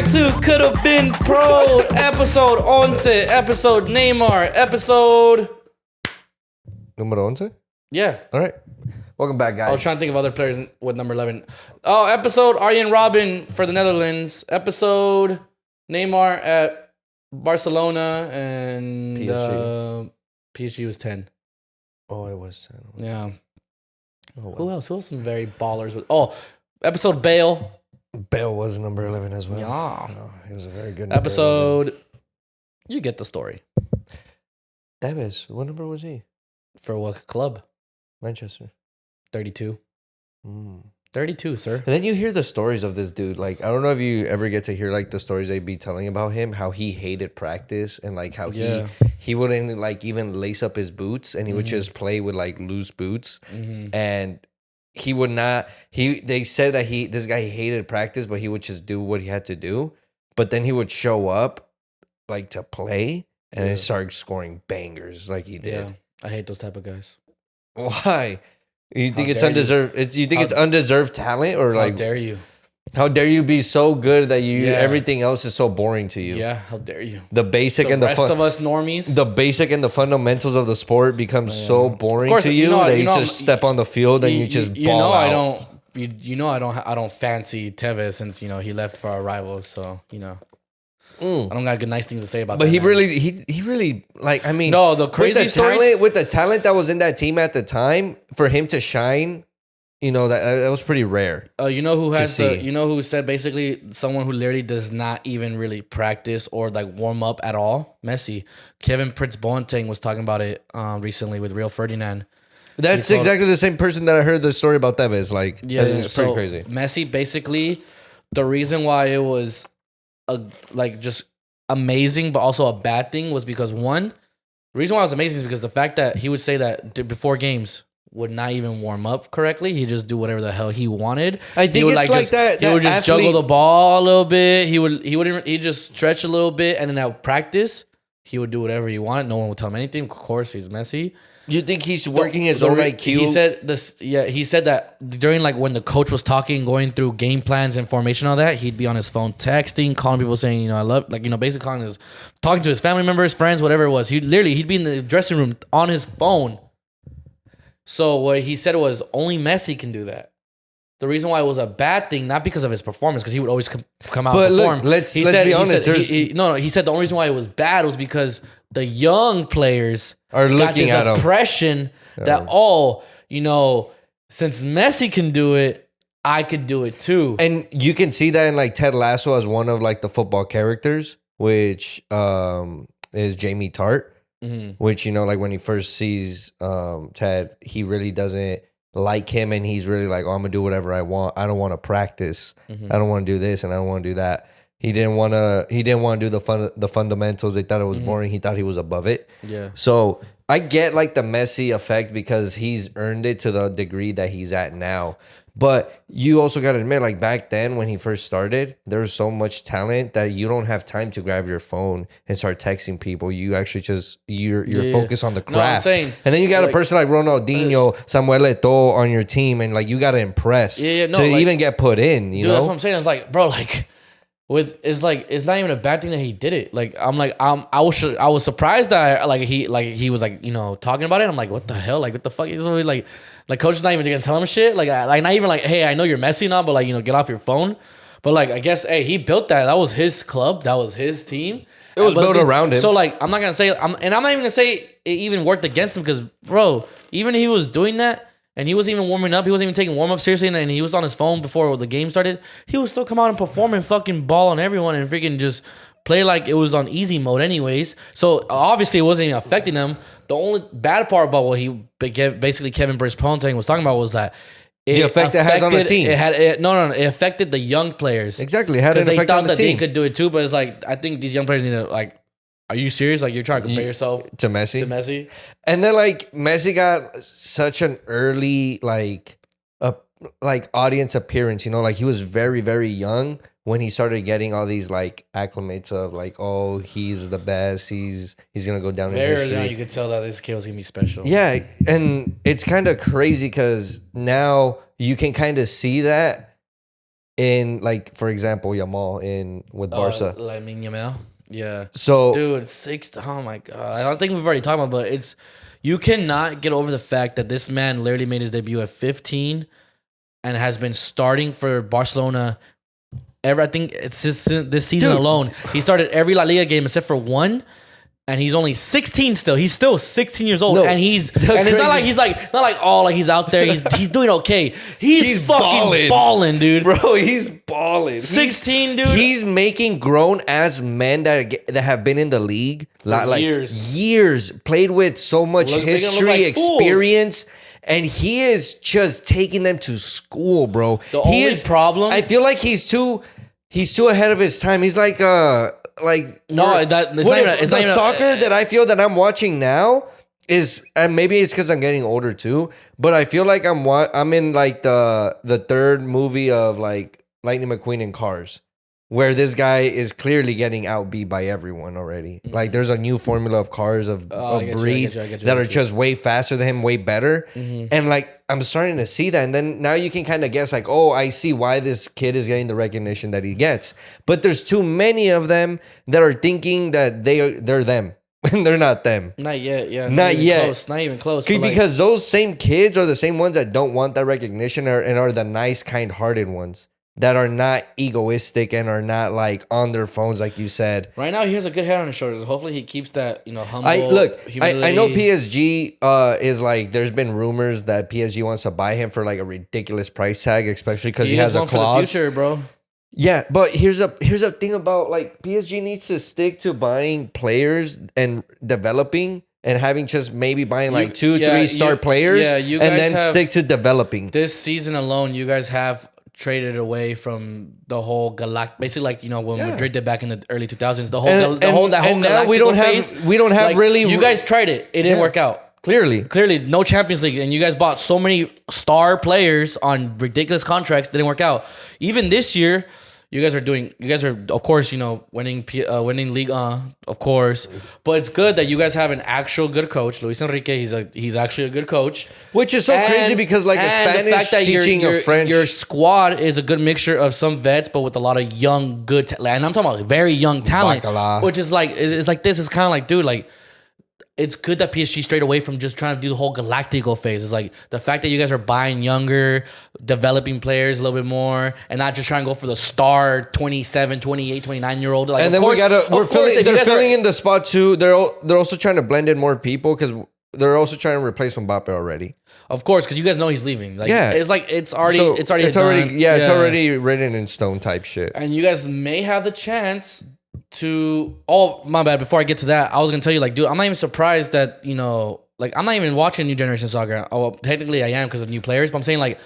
back to Could Have Been Pro, episode 11, episode Neymar, episode... Número 11? Yeah. All right. Welcome back, guys. I was trying to think of other players with number 11. Oh, episode Arjen Robben for the Netherlands. Episode Neymar at Barcelona and PSG. PSG was 10. Oh, it was 10. Yeah. Oh, wow. Who else? Who else some very ballers with? Oh, episode Bale. Bale was number 11 as well. Yeah. Oh, he was a very good Episode. You get the story. Davis. What number was he? For what club? Manchester. 32. Mm. 32, sir. And then you hear the stories of this dude. Like, I don't know if you ever get to hear like the stories they'd be telling about him, how he hated practice and like how he wouldn't like even lace up his boots and he would just play with like loose boots. And he would not, they said that this guy hated practice, but he would just do what he had to do. But then he would show up like to play and then start scoring bangers like he did. Yeah. I hate those type of guys. Why? You think it's undeserved? You think it's undeserved talent, or like? How dare you? How dare you be so good that everything else is so boring to you? Yeah, how dare you? The basic and the rest of us normies. The basic and the fundamentals of the sport become so boring to you that you just step on the field and you just ball out. I don't fancy Tevez since he left for our rivals. So I don't got good nice things to say about that. But he really like, I mean, no, the crazy with the talent that was in that team at the time, for him to shine, that was pretty rare. Who said basically someone who literally does not even really practice or like warm up at all? Messi. Kevin Prince Boateng was talking about it recently with Rio Ferdinand. That's exactly the same person that I heard the story about Tevez. Like, it's pretty crazy. Messi, basically, the reason why it was just amazing, but also a bad thing was because the reason why it was amazing is because the fact that he would say that before games would not even warm up correctly. He'd just do whatever the hell he wanted. I think that. He would just juggle the ball a little bit. He'd just stretch a little bit, and then at practice, he would do whatever he wanted. No one would tell him anything. Of course, he's Messi. You think he's working his own IQ? He said this. Yeah, he said that during like when the coach was talking, going through game plans and formation, all that, he'd be on his phone texting, calling people, saying, I love, basically talking to his family members, friends, whatever it was. He'd be in the dressing room on his phone. So what he said was only Messi can do that. The reason why it was a bad thing, not because of his performance, because he would always come out and perform. Look, let's be honest. He said the only reason why it was bad was because the young players are looking at him. Impression that, since Messi can do it, I could do it too. And you can see that in like Ted Lasso as one of like the football characters, which is Jamie Tart. Which, like when he first sees Ted, he really doesn't like him, and he's really like, I'm gonna do whatever I want. I don't want to practice. I don't want to do this and I don't want to do that. He didn't want to do the fundamentals. They thought it was boring. He thought he was above it. Yeah. So I get like the Messi effect because he's earned it to the degree that he's at now. But you also got to admit, like back then when he first started, there was so much talent that you don't have time to grab your phone and start texting people. You actually you're focused on the craft. No, I'm saying, and then you got a person like Ronaldinho, Samuel Eto'o on your team, and like you got to impress to even get put in. You know, that's what I'm saying. It's like, bro, like it's not even a bad thing that he did it. Like I was surprised that he was like talking about it. I'm like, what the hell? Like what the fuck? He's only like coach is not even gonna tell him shit. Like not even like, hey, I know you're Messi now, but like get off your phone. But like I guess he built that. That was his club. That was his team. It was built around him. So like I'm not gonna say I'm not even gonna say it even worked against him because bro, even if he was doing that. And he wasn't even warming up. He wasn't even taking warm up seriously. And he was on his phone before the game started. He would still come out and perform and fucking ball on everyone and freaking just play like it was on easy mode anyways. So obviously it wasn't even affecting him. The only bad part about what basically Kevin Prince Boateng was talking about was that the effect it has on the team. It affected the young players. Exactly. It had an effect on the team. They thought that they could do it too. But it's like, I think these young players need to like, are you serious? Like you're trying to compare yourself to Messi? To And then like Messi got such an early like audience appearance, like he was very, very young when he started getting all these like acclimates of like, oh, he's the best. He's gonna go down in history. Very early on, you could tell that this kid was gonna be special. Yeah, and it's kind of crazy because now you can kind of see that in like, for example, Yamal in with Barca. Lamine Yamal. Yeah. So, dude, oh my god. I don't think we've already talked about, but it's you cannot get over the fact that this man literally made his debut at 15 and has been starting for Barcelona. I think it's just this season alone. He started every La Liga game except for one. And he's only 16 still. He's still 16 years old. No, and it's not like he's out there. He's doing okay. He's fucking balling, dude. Bro, he's balling. 16, dude. He's making grown ass men that have been in the league for years, played with so much history, experience. And he is just taking them to school, bro. The only problem, I feel like he's too ahead of his time. He's like it's not even soccer that I feel that I'm watching now is, and maybe it's because I'm getting older too, but I feel like I'm in like the third movie of like Lightning McQueen in Cars, where this guy is clearly getting outbeat by everyone already. Mm-hmm. Like there's a new formula of cars of breeds that are just way faster than him, way better. Mm-hmm. And like I'm starting to see that. And then now you can kind of guess like, oh, I see why this kid is getting the recognition that he gets. But there's too many of them that are thinking that they're them. And they're not them. Not yet, yeah. Not yet. Not even close. Because those same kids are the same ones that don't want that recognition and are the nice, kind-hearted ones. That are not egoistic and are not like on their phones, like you said. Right now, he has a good head on his shoulders. Hopefully, he keeps that, humble. I know PSG is like. There's been rumors that PSG wants to buy him for like a ridiculous price tag, especially because he has a clause. For the future, bro. Yeah, but here's a thing about like PSG needs to stick to buying players and developing. And having just maybe buying like 2-3 star players, and then stick to developing. This season alone, you guys have traded away from the whole basically like when Madrid did back in the early 2000s, the whole we don't have really. You guys tried it didn't work out. Clearly no Champions League, and you guys bought so many star players on ridiculous contracts, didn't work out. Even this year, you guys are of course winning league of course, but it's good that you guys have an actual good coach, Luis Enrique. He's actually a good coach, which is so crazy because like a Spanish teaching of French. Your squad is a good mixture of some vets, but with a lot of young good and I'm talking about very young talent, which is like it's like this is kind of like dude like. It's good that PSG strayed away from just trying to do the whole Galactico phase. It's like the fact that you guys are buying younger, developing players a little bit more, and not just trying to go for the star 27, 28, 29-year-old. Like, and then they're filling in the spot too. They're also trying to blend in more people because they're also trying to replace Mbappe already. Of course, because you guys know he's leaving. Like, it's already written in stone type shit. And you guys may have the chance to my bad. Before I get to that, I was gonna tell you, like, dude, I'm not even surprised that like I'm not even watching new generation soccer. Well, technically I am because of new players, but I'm saying like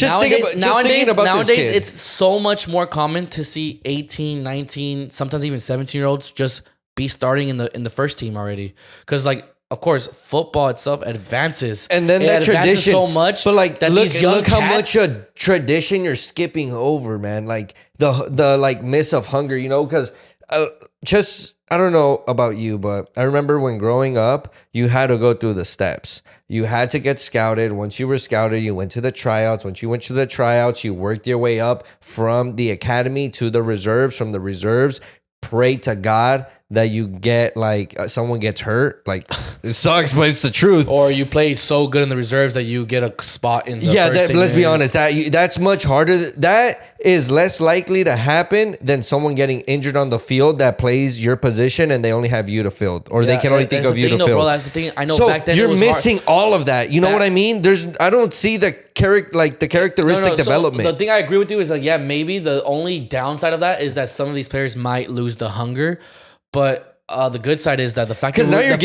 nowadays it's so much more common to see 18, 19, sometimes even 17-year-olds just be starting in the first team already. Because like of course, football itself advances, and then that tradition so much. But like, that look how much a tradition you're skipping over, man. Like the like miss of hunger, because I don't know about you, but I remember when growing up, you had to go through the steps. You had to get scouted. Once you were scouted, you went to the tryouts. Once you went to the tryouts, you worked your way up from the academy to the reserves. From the reserves, pray to God that you get someone gets hurt. Like it sucks, but it's the truth. Or you play so good in the reserves that you get a spot in the first team. Let's be honest. That's much harder. That is less likely to happen than someone getting injured on the field that plays your position and they only have you to field, or they can only think of you to field. Bro, that's the thing. I know. So back then you're missing all of that. You know what I mean? I don't see the characteristic development. So the thing I agree with you is like, maybe the only downside of that is that some of these players might lose the hunger. But the good side is that the fact because now you're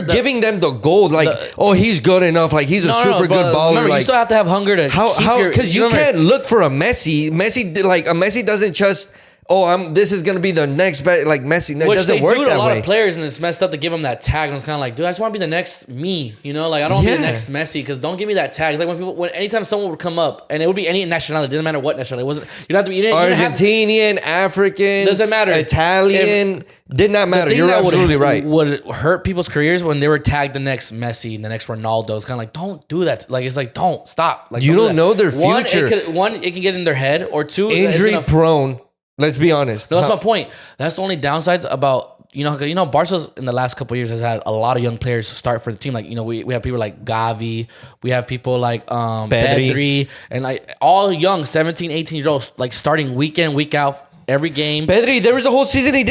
giving them the gold. Like, he's good enough. Like he's a super good baller. Remember, like, you still have to have hunger to because you can't look for a Messi. Messi doesn't just This is gonna be the next like Messi. No, it doesn't work that way. A lot of players, and it's messed up to give them that tag. And it's kind of like, dude, I just want to be the next me. You know, like I don't want to be the next Messi because don't give me that tag. It's like anytime someone would come up, and it would be any nationality, it didn't matter what nationality. It wasn't. You don't have to be Argentinian, African. Doesn't matter. Italian. Did not matter. You're absolutely right. Would hurt people's careers when they were tagged the next Messi, the next Ronaldo. It's kind of like, don't do that. Like it's like, don't stop. Like you don't know their future. One, it can get in their head, or two, injury prone. Let's be honest. So that's my point. That's the only downsides about Barca's in the last couple of years has had a lot of young players start for the team. Like we have people like Gavi, we have people like Pedri, and like all young 17, 18-year-olds like starting week in, week out. Every game. Pedri, there was a whole season he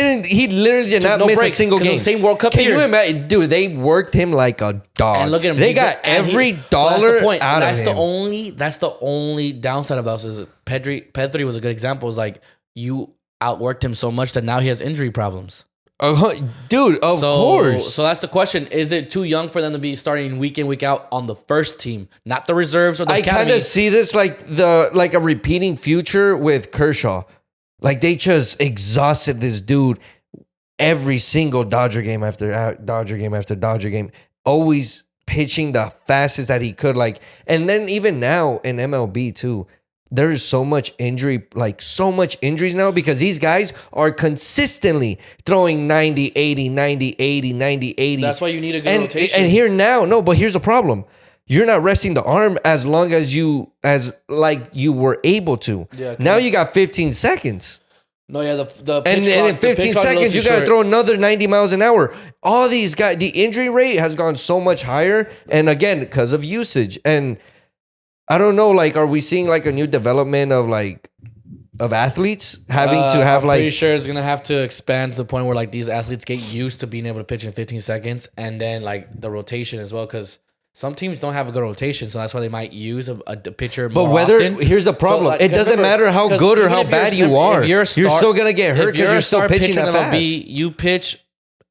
literally did not miss a single game. The same World Cup year. Can you imagine? Dude, they worked him like a dog. And look at him. They got every dollar out of him. That's the only downside of us is Pedri was a good example. It's like you outworked him so much that now he has injury problems. Dude, of course. So that's the question. Is it too young for them to be starting week in, week out on the first team, not the reserves or the academy? I kind of see this like a repeating future with Kershaw. Like they just exhausted this dude every single Dodger game after Dodger game after Dodger game, always pitching the fastest that he could. Like, and then even now in MLB too, there is so much injury, like so much injuries now because these guys are consistently throwing 90, 80, 90, 80, 90, 80. That's why you need a good rotation. And here now, no, but here's the problem. You're not resting the arm as long as you were able to. Yeah, now you got 15 seconds. No, yeah, and in 15 seconds you got to throw another 90 miles an hour. All these guys, the injury rate has gone so much higher, and again because of usage. And I don't know, like, are we seeing like a new development of athletes having to have I'm pretty sure it's gonna have to expand to the point where like these athletes get used to being able to pitch in 15 seconds, and then like the rotation as well because. Some teams don't have a good rotation, so that's why they might use a pitcher more often. Here's the problem. So, like, it doesn't matter how good or how bad you are. You're still going to get hurt because you're still pitching that fast. You pitch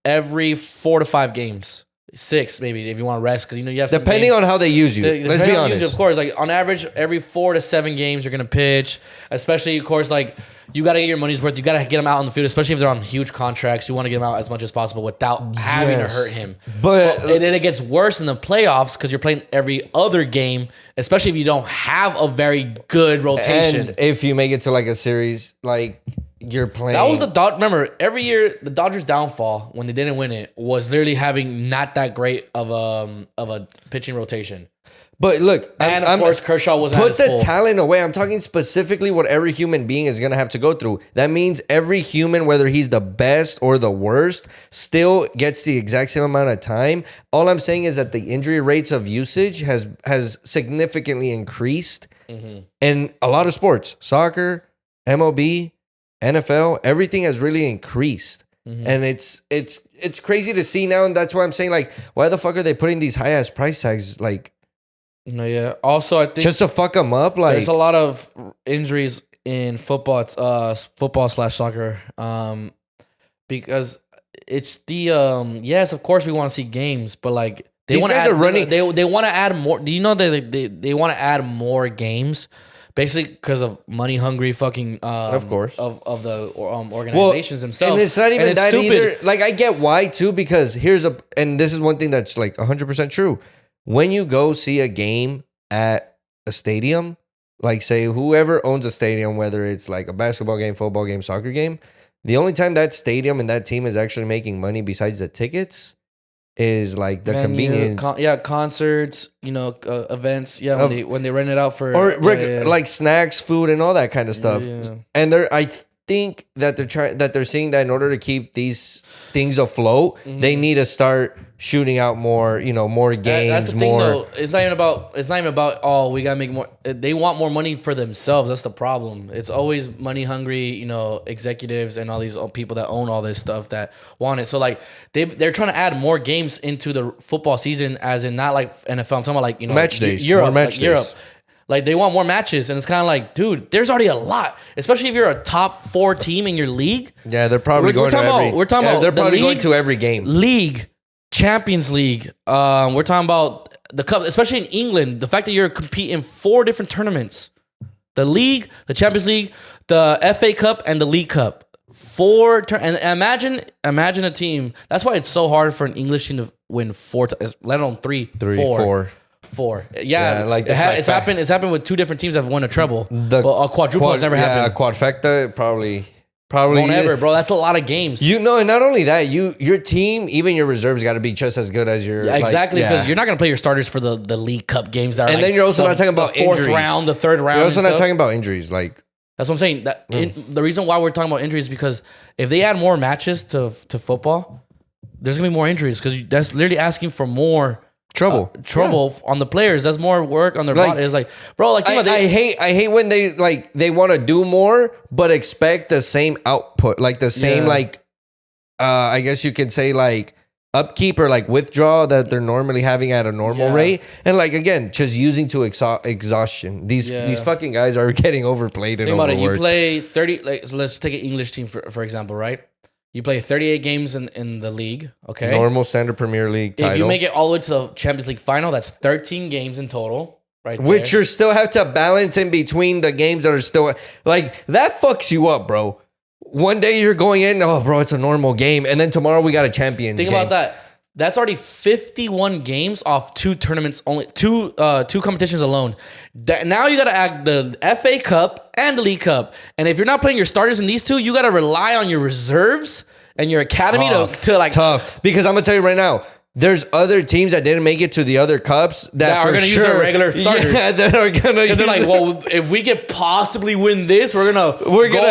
every 4 to 5 games. 6 maybe if you want to rest because you have some depending games, on how they use you. Let's be honest. Of course, like on average, every 4 to 7 games you're gonna pitch. Especially, of course, like you got to get your money's worth. You got to get them out on the field, especially if they're on huge contracts. You want to get them out as much as possible without having to hurt him. But and then it gets worse in the playoffs because you're playing every other game, especially if you don't have a very good rotation. And if you make it to like a series, like. You're playing. That was remember, every year the Dodgers' downfall when they didn't win it was literally having not that great of a pitching rotation. But look, and of course Kershaw was put the talent away. I'm talking specifically what every human being is gonna have to go through. That means every human, whether he's the best or the worst, still gets the exact same amount of time. All I'm saying is that the injury rates of usage has significantly increased in a lot of sports, soccer, MLB. NFL, everything has really increased. And it's crazy to see now, and that's why I'm saying, like, why the fuck are they putting these high ass price tags? Like, no, yeah. Also, I think just to fuck them up. Like, there's a lot of injuries in football. It's football/soccer. Because it's the yes, of course we want to see games, but like they want to add running. They want to add more. Do you know they want to add more games? Basically, because of money hungry fucking of course of the organizations themselves, and it's not even that stupid. Either. Like I get why too, because and this is one thing that's like 100% true. When you go see a game at a stadium, like say whoever owns a stadium, whether it's like a basketball game, football game, soccer game, the only time that stadium and that team is actually making money besides the tickets is like the convenience, concerts, events, when they rent it out for like snacks, food, and all that kind of stuff. And I think that they're seeing that in order to keep these things afloat, they need to start shooting out more, more games. That's the thing, though. It's not even about we gotta make more. They want more money for themselves. That's the problem. It's always money hungry, executives and all these people that own all this stuff that want it. So like they're trying to add more games into the football season, as in not like NFL. I'm talking about like match days, Europe, match days. Europe. Like they want more matches, and it's kind of like, dude, there's already a lot. Especially if you're a top 4 team in your league. Yeah, they're probably going to every game. League, Champions League. We're talking about the cup, especially in England. The fact that you're competing 4 different tournaments. the league, the Champions League, the FA Cup, and the League Cup. And imagine a team. That's why it's so hard for an English team to win 4 times, let alone four. Yeah, like it's happened. It's happened with 2 different teams that have won a treble. But a quadruple has never happened. A quadfecta probably won't ever, bro. That's a lot of games. And not only that, your team, even your reserves, got to be just as good as your. Yeah, exactly, because you're not gonna play your starters for the League Cup games. That are and then you're also not talking about the 4th injuries. round, the 3rd round. You're also not talking about injuries, like. That's what I'm saying. The reason why we're talking about injuries is because if they add more matches to football, there's gonna be more injuries because that's literally asking for more trouble on the players. That's more work on their body. It's like, bro, like I hate when they want to do more but expect the same output, like the same I guess you could say like upkeep or like withdrawal that they're normally having at a normal rate, and like again just using to exhaustion. These fucking guys are getting overplayed and overworked. You play 30. Like, so let's take an English team for example, right? You play 38 games in the league, okay? Normal standard Premier League title. If you make it all the way to the Champions League final, that's 13 games in total, right? Which you still have to balance in between the games that are still like that fucks you up, bro. One day you're going in, oh, bro, it's a normal game. And then tomorrow we got a Champions Think game. about that. That's already 51 games off 2 tournaments only, two competitions alone. Now you got to add the FA Cup and the League Cup. And if you're not playing your starters in these 2, you got to rely on your reserves and your academy to like... Tough. Because I'm going to tell you right now, there's other teams that didn't make it to the other cups that are going to use their regular starters. Yeah, that are going to. They're like, well, if we could possibly win this, we're gonna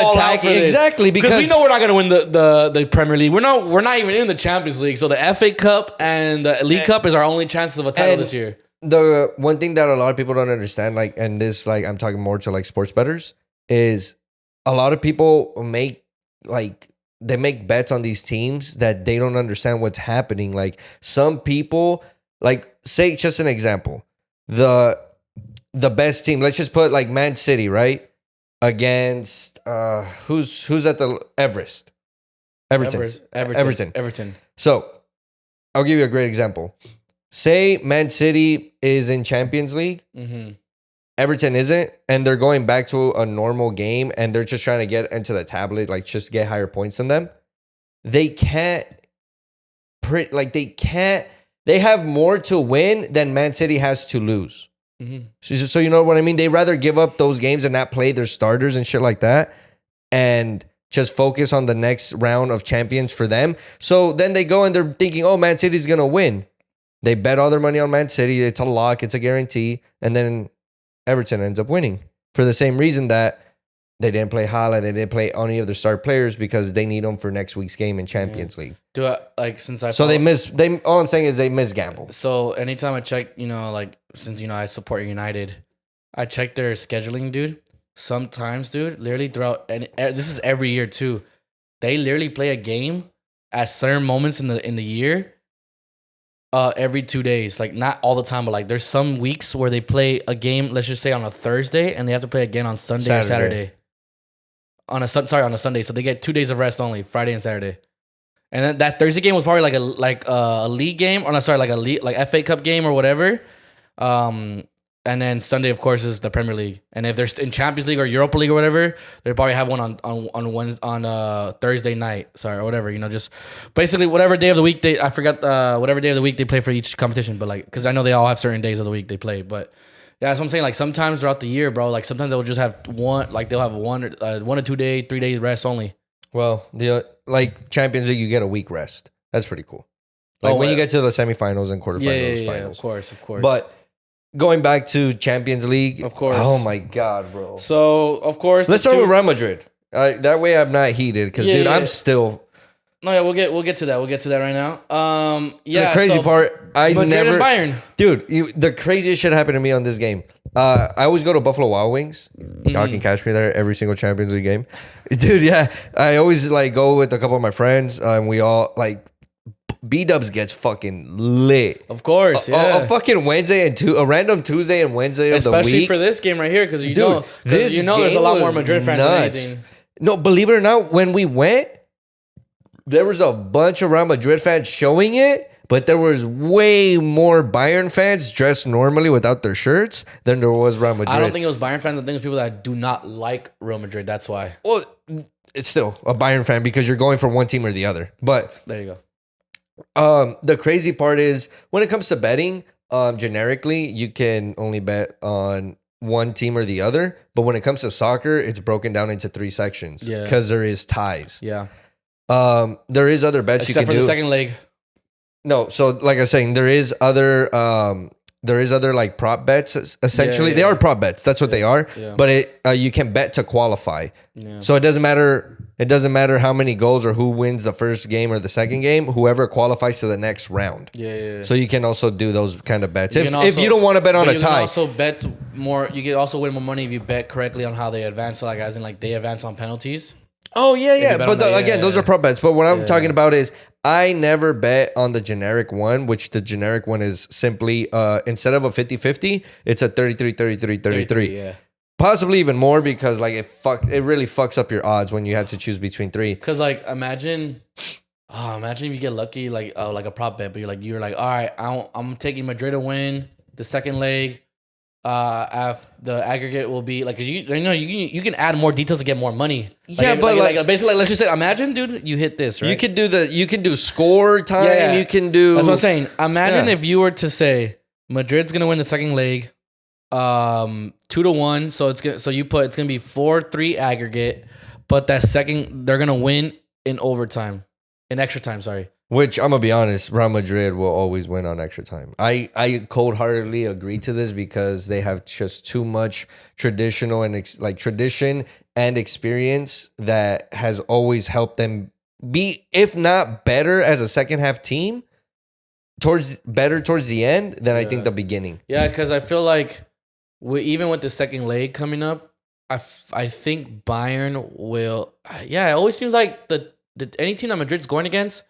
attack it exactly because we know we're not gonna win the Premier League. We're not even in the Champions League. So the FA Cup and the League Cup is our only chances of a title this year. The one thing that a lot of people don't understand, like, and this, like, I'm talking more to like sports bettors, is a lot of people make like. They make bets on these teams that they don't understand what's happening. Like some people, like say just an example, the best team. Let's just put like Man City, right, against who's at the Everton. So I'll give you a great example. Say Man City is in Champions League. Mm-hmm. Everton isn't, and they're going back to a normal game, and they're just trying to get into the tablet, like just get higher points than them. They can't they have more to win than Man City has to lose. Mm-hmm. So you know what I mean? They rather give up those games and not play their starters and shit like that, and just focus on the next round of champions for them. So then they go and they're thinking, oh, Man City's going to win. They bet all their money on Man City. It's a lock. It's a guarantee. And then Everton ends up winning for the same reason that they didn't play Hoya, they didn't play any of their star players because they need them for next week's game in Champions League. All I'm saying is they miss gamble. So anytime I check, since I support United, I check their scheduling, dude. Sometimes, dude, literally throughout, and this is every year too, they literally play a game at certain moments in the year. Every 2 days, like not all the time, but like there's some weeks where they play a game, let's just say on a Thursday, and they have to play again on Sunday or Saturday. On a Sunday, so they get 2 days of rest only, Friday and Saturday. And then that Thursday game was probably like a league game, or like FA Cup game or whatever. And then Sunday, of course, is the Premier League. And if they're in Champions League or Europa League or whatever, they probably have one on Thursday night. Or whatever. Just basically whatever day of the week I forgot whatever day of the week they play for each competition. But like, because I know they all have certain days of the week they play. But yeah, that's what I'm saying. Like sometimes throughout the year, bro. Like sometimes they'll just have one or 2 day, 3 days rest only. Well, like Champions League, you get a week rest. That's pretty cool. Like when you get to the semifinals and quarterfinals, finals. Of course. But going back to Champions League, of course. Oh my God, bro. So of course, let's start with Real Madrid. That way, I'm not heated because, I'm still. No, yeah, we'll get to that. We'll get to that right now. The crazy part, Madrid and Bayern. Dude, the craziest shit happened to me on this game. I always go to Buffalo Wild Wings. Y'all can catch me there every single Champions League game. Dude, yeah, I always like go with a couple of my friends, and we all like. B-Dubs gets fucking lit. Of course, yeah. A fucking Wednesday and a random Tuesday and Wednesday of the week. Especially for this game right here, because there's a lot more Madrid fans than anything. No, believe it or not, when we went, there was a bunch of Real Madrid fans showing it, but there was way more Bayern fans dressed normally without their shirts than there was Real Madrid. I don't think it was Bayern fans. I think it was people that do not like Real Madrid. That's why. Well, it's still a Bayern fan because you're going for one team or the other. But there you go. The crazy part is when it comes to betting, generically, you can only bet on one team or the other. But when it comes to soccer, it's broken down into 3 sections because there is ties. Yeah. There is other bets except you can for do. The second leg. No, so like I was saying, there is other like prop bets. Essentially, they are prop bets. That's what they are. Yeah. But you can bet to qualify. Yeah. So it doesn't matter. It doesn't matter how many goals or who wins the first game or the second game. Whoever qualifies to the next round. Yeah. So you can also do those kind of bets if you don't want to bet on a tie. You can also bet more. You can also win more money if you bet correctly on how they advance. So like as in like they advance on penalties. Oh yeah. But those are prop bets. But what I'm talking about is I never bet on the generic one, which the generic one is simply instead of a 50-50, it's a 33-33-33. Yeah. Possibly even more because like it really fucks up your odds when you have to choose between 3. Cause like imagine if you get lucky like a prop bet, but you're like all right, I'm taking Madrid to win the second leg. The aggregate will be like, cause you can add more details to get more money. Like, basically, let's just say, imagine, dude, you hit this, right? You can do score time. Yeah. You can do. That's what I'm saying. Imagine if you were to say Madrid's gonna win the second leg, 2-1. So it's gonna be 4-3 aggregate, but that second they're gonna win in overtime, in extra time. Sorry. Which I'm gonna be honest, Real Madrid will always win on extra time. I cold-heartedly agree to this because they have just too much tradition and experience that has always helped them be, if not better as a second half team, towards the end than I think the beginning. Yeah, because I feel like even with the second leg coming up, I think Bayern will. Yeah, it always seems like any team that Madrid's going against.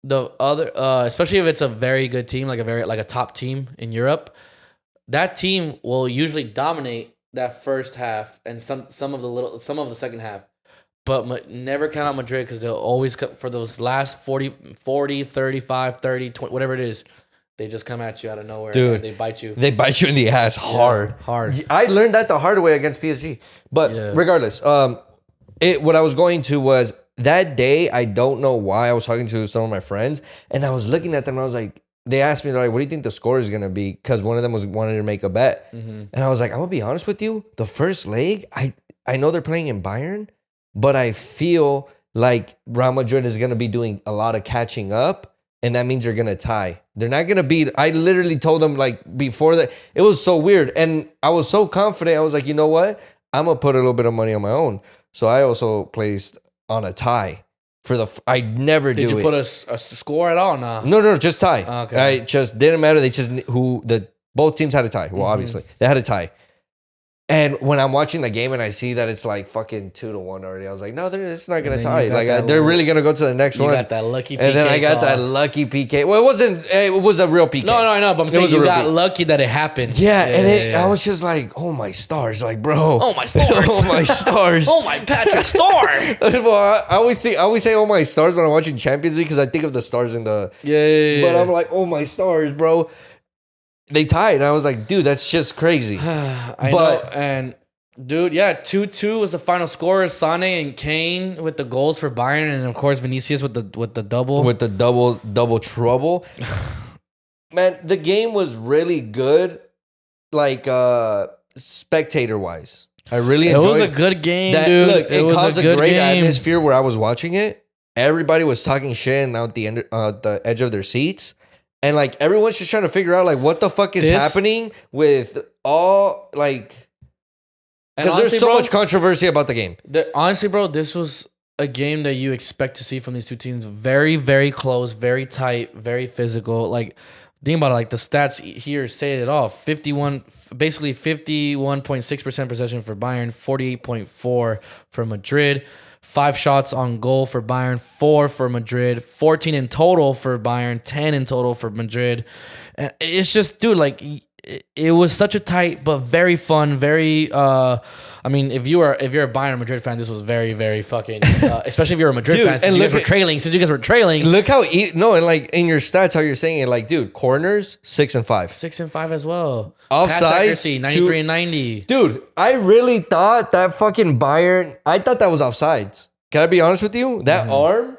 The other, especially if it's a very good team, like a top team in Europe, that team will usually dominate that first half and some of the second half, but never count out Madrid because they'll always for those last 40, 35, 30, 20, whatever it is. They just come at you out of nowhere. Dude, and they bite you. They bite you in the ass hard. I learned that the hard way against PSG. But regardless, what I was going to was. That day, I don't know why, I was talking to some of my friends, and I was looking at them, and I was like, they asked me, like, what do you think the score is going to be? Because one of them wanted to make a bet. Mm-hmm. And I was like, I'm going to be honest with you. The first leg, I know they're playing in Bayern, but I feel like Real Madrid is going to be doing a lot of catching up, and that means they're going to tie. They're not going to beat. I literally told them, like, before that, it was so weird. And I was so confident. I was like, you know what? I'm going to put a little bit of money on my own. So I also placed on a tie I never do it. Did you put a score at all? Nah. No, just tie. Okay. I just didn't matter. They just both teams had a tie. Well, obviously they had a tie. And when I'm watching the game and I see that it's like fucking 2-1 already, I was like, no, it's not gonna tie. Like they're really gonna go to the next one. You got that lucky PK. And then I got that lucky PK. Well, it wasn't. It was a real PK. No, I know. But I'm saying you got lucky that it happened. Yeah, I was just like, oh my stars, like bro. Oh my stars. Oh my stars. Oh my Patrick Star. Well, I always say oh my stars when I'm watching Champions League because I think of the stars in the. Yeah. But I'm like, oh my stars, bro. They tied, and I was like, dude, that's just crazy. I know, and. Dude, 2-2 was the final score. Sane and Kane with the goals for Bayern, and of course Vinicius with the double. With the double trouble. Man, the game was really good, like spectator wise. I really enjoyed it. It was a good game, dude. Look, it caused a great atmosphere where I was watching it. Everybody was talking shit and out the edge of their seats. And like everyone's just trying to figure out like what the fuck is happening with all like. Because there's so much controversy about the game. Honestly, bro, this was a game that you expect to see from these two teams. Very, very close, very tight, very physical. Like, think about it. Like, the stats here say it all. 51.6% possession for Bayern, 48.4% for Madrid. 5 shots on goal for Bayern, 4 for Madrid. 14 in total for Bayern, 10 in total for Madrid. And it's just, dude, like... it was such a tight but very fun, very. I mean, if you're a Bayern Madrid fan, this was very, very fucking. Especially if you're a Madrid fan, since you guys were trailing. Look how and like in your stats, how you're saying it, like, dude, corners 6 and 5, 6 and 5 as well. Offsides, pass accuracy 93 and 90. Dude, I really thought that fucking Bayern. I thought that was offsides. Can I be honest with you? That arm,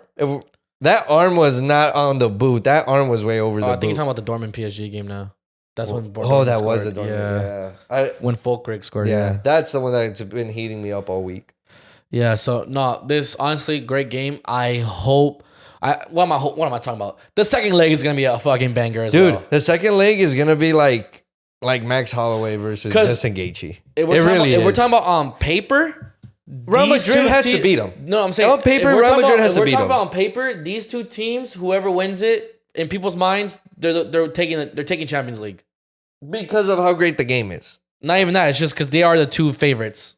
that arm was not on the boot. That arm was way over the boot. I think you're talking about the Dortmund PSG game now. That's when. That scored. was a Dortmund. Yeah. When Fulkrug scored. Yeah, that's the one that's been heating me up all week. Yeah. So no, this honestly great game. I hope. What am I talking about? The second leg is gonna be a fucking banger as well. Dude, the second leg is gonna be like Max Holloway versus Justin Gaethje. If we're talking about on paper, Real Madrid has to beat them. No, I'm saying on paper, Real Madrid has to beat them. We're talking about on paper, these two teams, whoever wins it, in people's minds, they're taking Champions League because of how great the game is. Not even that. It's just because they are the two favorites.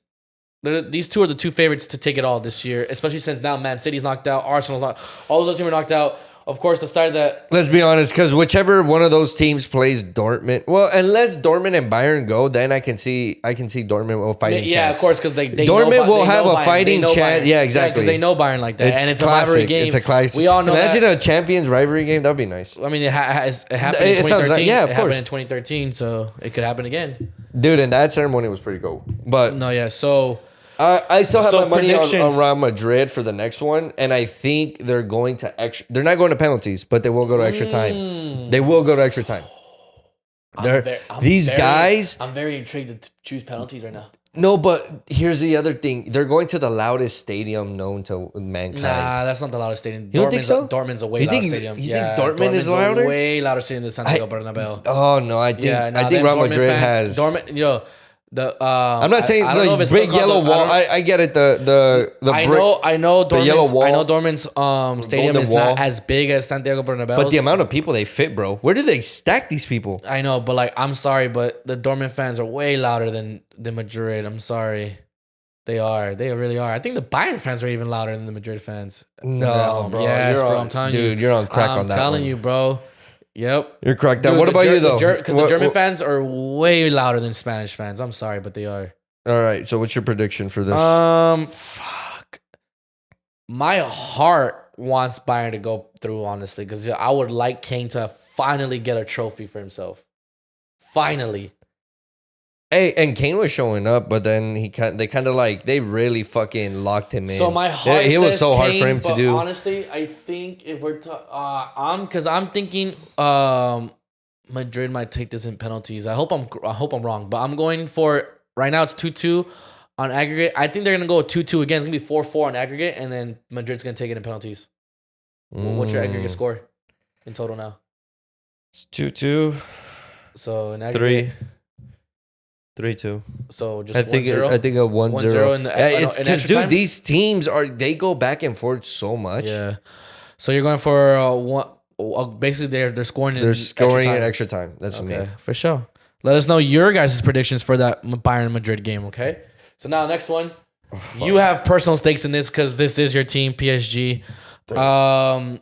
These two are the two favorites to take it all this year, especially since now Man City's knocked out, Arsenal's knocked, all of those teams are knocked out. Of course, the side that... Let's be honest, because whichever one of those teams plays Dortmund... Well, unless Dortmund and Bayern go, then I can see Dortmund will fighting chance. Yeah, of course, because they Dortmund will have a fighting chance. Yeah, exactly. Because they know Bayern like that. And it's classic. A rivalry game. It's a classic. We all know Imagine a Champions rivalry game. That would be nice. I mean, it happened in 2013. Like, yeah, of course. It happened in 2013, so it could happen again. Dude, and that ceremony was pretty cool. But no, yeah, so... I still have my money on Real Madrid for the next one, and I think they're going to extra. They're not going to penalties, but they will go to extra time. They will go to extra time. These guys. I'm very intrigued to choose penalties right now. No, but here's the other thing. They're going to the loudest stadium known to mankind. Nah, that's not the loudest stadium. You don't think so? Dortmund's a way louder stadium. You think Dortmund is louder? Way louder stadium than Santiago Bernabeu. Oh no, I think Real Madrid has. Dortmund, I'm not saying the big yellow wall. I get it. I know Dortmund's, the yellow wall. I know Dortmund's stadium is not as big as Santiago Bernabeu. But the amount of people they fit, bro. Where do they stack these people? I know, but like, I'm sorry, but the Dortmund fans are way louder than Madrid. I'm sorry. They are. They really are. I think the Bayern fans are even louder than the Madrid fans. No, bro. Yes, bro. I'm telling you. Dude, you're on crack on that. I'm telling you, bro. Yep. You're cracked down. What about you, though? Because the German fans are way louder than Spanish fans. I'm sorry, but they are. All right. So what's your prediction for this? Fuck. My heart wants Bayern to go through, honestly, because I would like Kane to finally get a trophy for himself. Finally. Hey, and Kane was showing up, but then they really fucking locked him in. So my heart he was so Kane, hard for him to do. Honestly, I think if we're I'm thinking Madrid might take this in penalties. I hope I'm wrong, but I'm going for right now. It's 2-2 on aggregate. I think they're gonna go 2-2 again. It's gonna be 4-4 on aggregate, and then Madrid's gonna take it in penalties. What's your aggregate score in total now? It's 2-2. So in aggregate. 3-2. So just I think 1-0? I think a 1-0 in the it's because dude, time? these teams they go back and forth so much. Yeah. So you're going for one. Basically, they're scoring. They're scoring in extra time. That's what I mean. For sure. Let us know your guys' predictions for that Bayern Madrid game. Okay. So now next one, you have personal stakes in this because this is your team, PSG.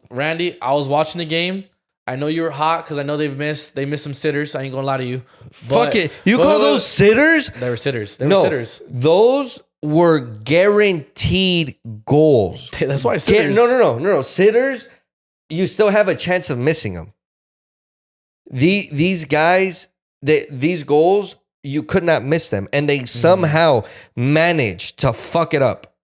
Randy, I was watching the game. I know you were hot because I know they missed some sitters. I ain't gonna lie to you. Fuck it. You call those sitters? They were sitters. Those were guaranteed goals. That's why sitters. No. Sitters, you still have a chance of missing them. These guys, these goals, you could not miss them, and they somehow managed to fuck it up.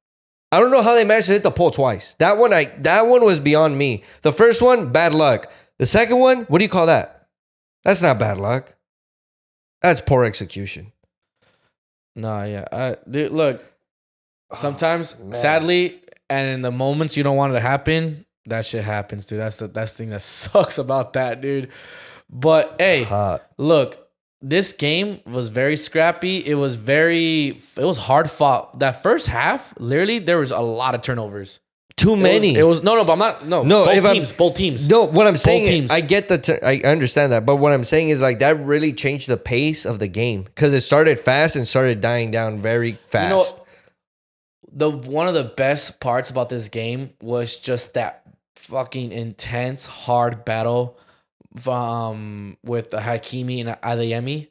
I don't know how they managed to hit the pole twice. That one was beyond me. The first one, bad luck. The second one, what do you call that? That's not bad luck. That's poor execution. No, yeah. Dude, look, sometimes, sadly, and in the moments you don't want it to happen, that shit happens, dude. That's the thing that sucks about that, dude. But, hey, look, this game was very scrappy. It was hard fought. That first half, literally, there was a lot of turnovers. Too many. But I'm not. No. Both teams. No, what I'm saying is, I get I understand that, but what I'm saying is like that really changed the pace of the game because it started fast and started dying down very fast. One of the best parts about this game was just that fucking intense, hard battle with Hakimi and Adeyemi.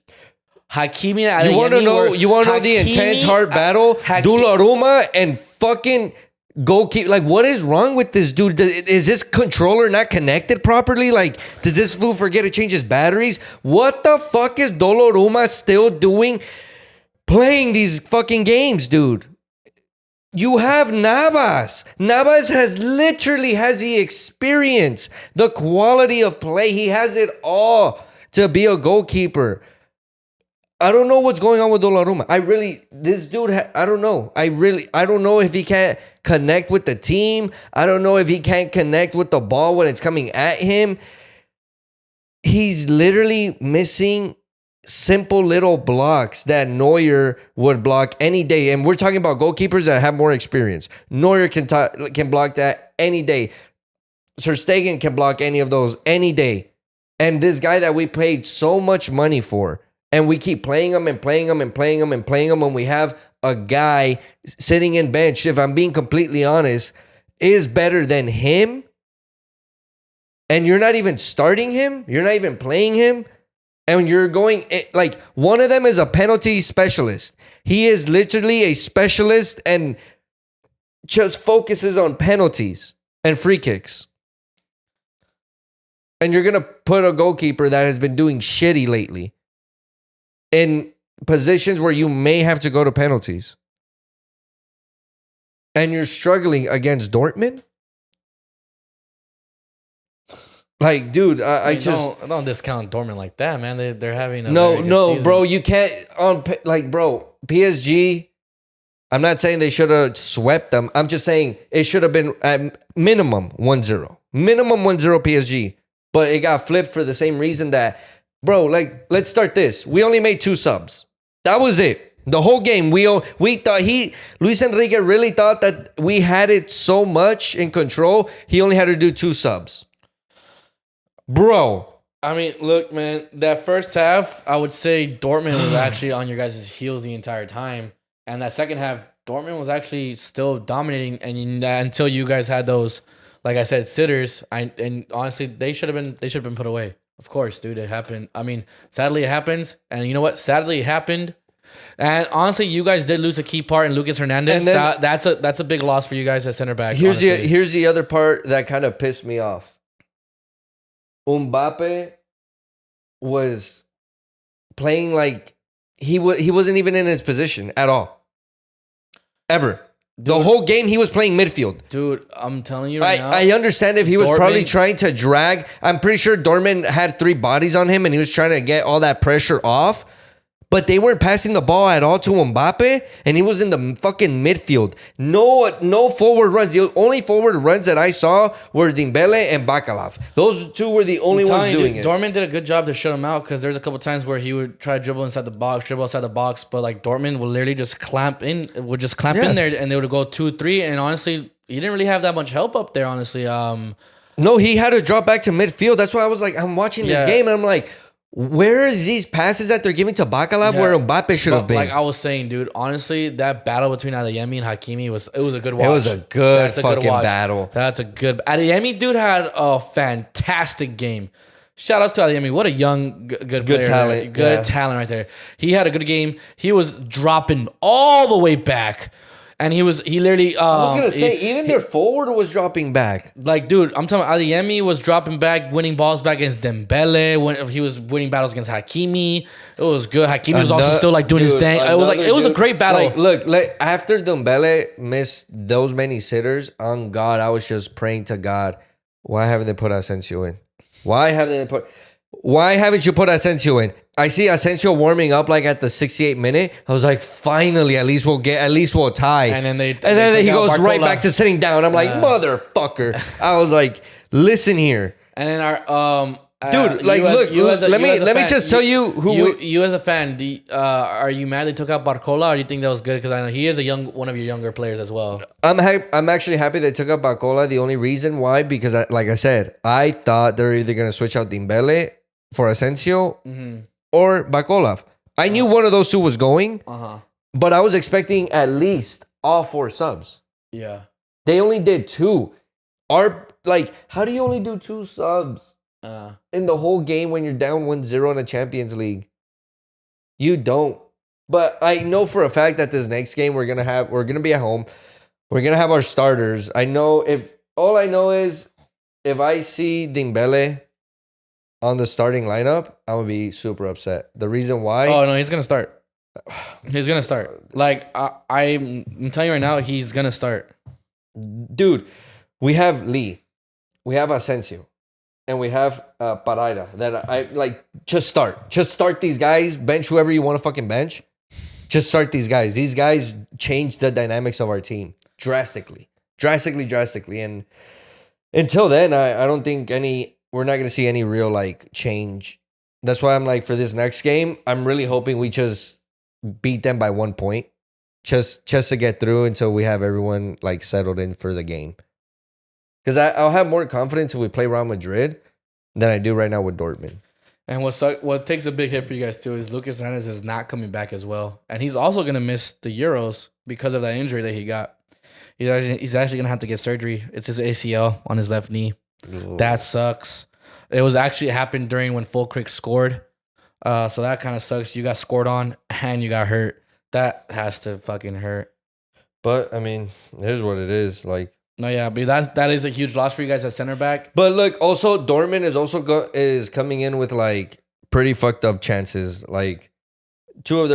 Hakimi and Adeyemi. You want to know the intense hard battle? Donnarumma and fucking goalkeeper. Like, what is wrong with this dude? Is this controller not connected properly? Like, does this fool forget to change his batteries? What the fuck is Donnarumma still doing playing these fucking games, dude? You have Navas. Navas has the experience, the quality of play. He has it all to be a goalkeeper. I don't know what's going on with Donnarumma. This dude, I don't know. I don't know if he can't connect with the team. I don't know if he can't connect with the ball when it's coming at him. He's literally missing simple little blocks that Neuer would block any day. And we're talking about goalkeepers that have more experience. Neuer can block that any day. Ter Stegen can block any of those any day. And this guy that we paid so much money for, and we keep playing him and playing him and playing him and playing him, when we have a guy sitting in bench, if I'm being completely honest, is better than him, and you're not even starting him, you're not even playing him, and you're going, like, one of them is a penalty specialist. He is literally a specialist and just focuses on penalties and free kicks. And you're going to put a goalkeeper that has been doing shitty lately in positions where you may have to go to penalties. And you're struggling against Dortmund? Like, dude, I mean, just don't discount Dortmund like that, man. They're having a no, season. bro. You can't bro. PSG. I'm not saying they should have swept them. I'm just saying it should have been at minimum 1-0, minimum 1-0 PSG. But it got flipped for the same reason that, bro. Like, let's start this. We only made 2 subs. That was it. The whole game. We thought Luis Enrique really thought that we had it so much in control. He only had to do 2 subs. Bro. I mean, look, man, that first half, I would say Dortmund was actually on your guys' heels the entire time. And that second half, Dortmund was actually still dominating. And until you guys had those, like I said, sitters, and honestly, they should have been put away. Of course, dude, it happened. I mean, sadly, it happens. And you know what? Sadly, it happened. And honestly, you guys did lose a key part in Lucas Hernandez. Then, that's a big loss for you guys at center back. Here's the other part that kind of pissed me off. Mbappe was playing like he wasn't even in his position at all. Ever. Dude, the whole game he was playing midfield. Dude, I'm telling you right now. I understand if he was probably trying to drag. I'm pretty sure Dortmund had 3 bodies on him and he was trying to get all that pressure off. But they weren't passing the ball at all to Mbappe, and he was in the fucking midfield. No forward runs. The only forward runs that I saw were Dembele and Bacalov. Those 2 were the only ones doing it. Dortmund did a good job to shut him out, because there's a couple times where he would try to dribble outside the box, but like Dortmund would literally just clamp in there, and they would go 2-3. And honestly, he didn't really have that much help up there. Honestly, no, he had to drop back to midfield. That's why I was like, I'm watching this game, and I'm like, where is these passes that they're giving to Bacalov where Mbappe should have been? Like I was saying, dude, honestly, that battle between Adeyemi and Hakimi was a good watch. It was a good fucking battle. That's a good... Adeyemi, dude, had a fantastic game. Shout outs to Adeyemi. What a young, good player. Talent. Right? Good talent right there. He had a good game. He was dropping all the way back. And he literally... I was going to say, even their forward was dropping back. Like, dude, I'm talking about Adeyemi was dropping back, winning balls back against Dembele. When he was winning battles against Hakimi. It was good. Hakimi was also still, like, doing his thing. It was a great battle. Like, look, after Dembele missed those many sitters, on God, I was just praying to God, why haven't they put Asensio in? Why haven't you put Asensio in? I see Asensio warming up like at the 68th minute. I was like, finally, at least we'll tie. And then he goes right back to sitting down. I'm like, motherfucker. I was like, listen here. And then our dude, like, look, let me just tell you who you as a fan. Are you mad they took out Barcola, or do you think that was good? Because I know he is one of your younger players as well. I'm actually happy they took out Barcola. The only reason why, because like I said, I thought they're either gonna switch out Dembele for Asensio or Bacalov. I knew one of those 2 was going, but I was expecting at least all 4 subs. Yeah, they only did 2. How do you only do 2 subs? in the whole game when you're down 1-0 in the Champions League. You don't. But I know for a fact that this next game we're gonna be at home. We're gonna have our starters. I know if I see Dembele on the starting lineup, I'm gonna be super upset. The reason why? Oh no, he's gonna start. He's gonna start. Like I'm telling you right now, he's gonna start. Dude, we have Lee, we have Asensio, and we have Parada. That I like. Just start these guys. Bench whoever you want to fucking bench. Just start these guys. These guys change the dynamics of our team drastically. And until then, I don't think we're not gonna see any real like change. That's why I'm like, for this next game, I'm really hoping we just beat them by 1 point. Just to get through until we have everyone like settled in for the game. Because I'll have more confidence if we play Real Madrid than I do right now with Dortmund. And what takes a big hit for you guys too is Lucas Hernandez is not coming back as well, and he's also gonna miss the Euros because of that injury that he got. He's actually gonna have to get surgery. It's his ACL on his left knee. Ooh. That sucks. It was actually happened during when Fulkrug scored, so that kind of sucks. You got scored on and you got hurt. That has to fucking hurt. But I mean, here's what it is. Like, no, yeah, but that is a huge loss for you guys at center back. But look, also Dortmund is coming in with like pretty fucked up chances. Like two of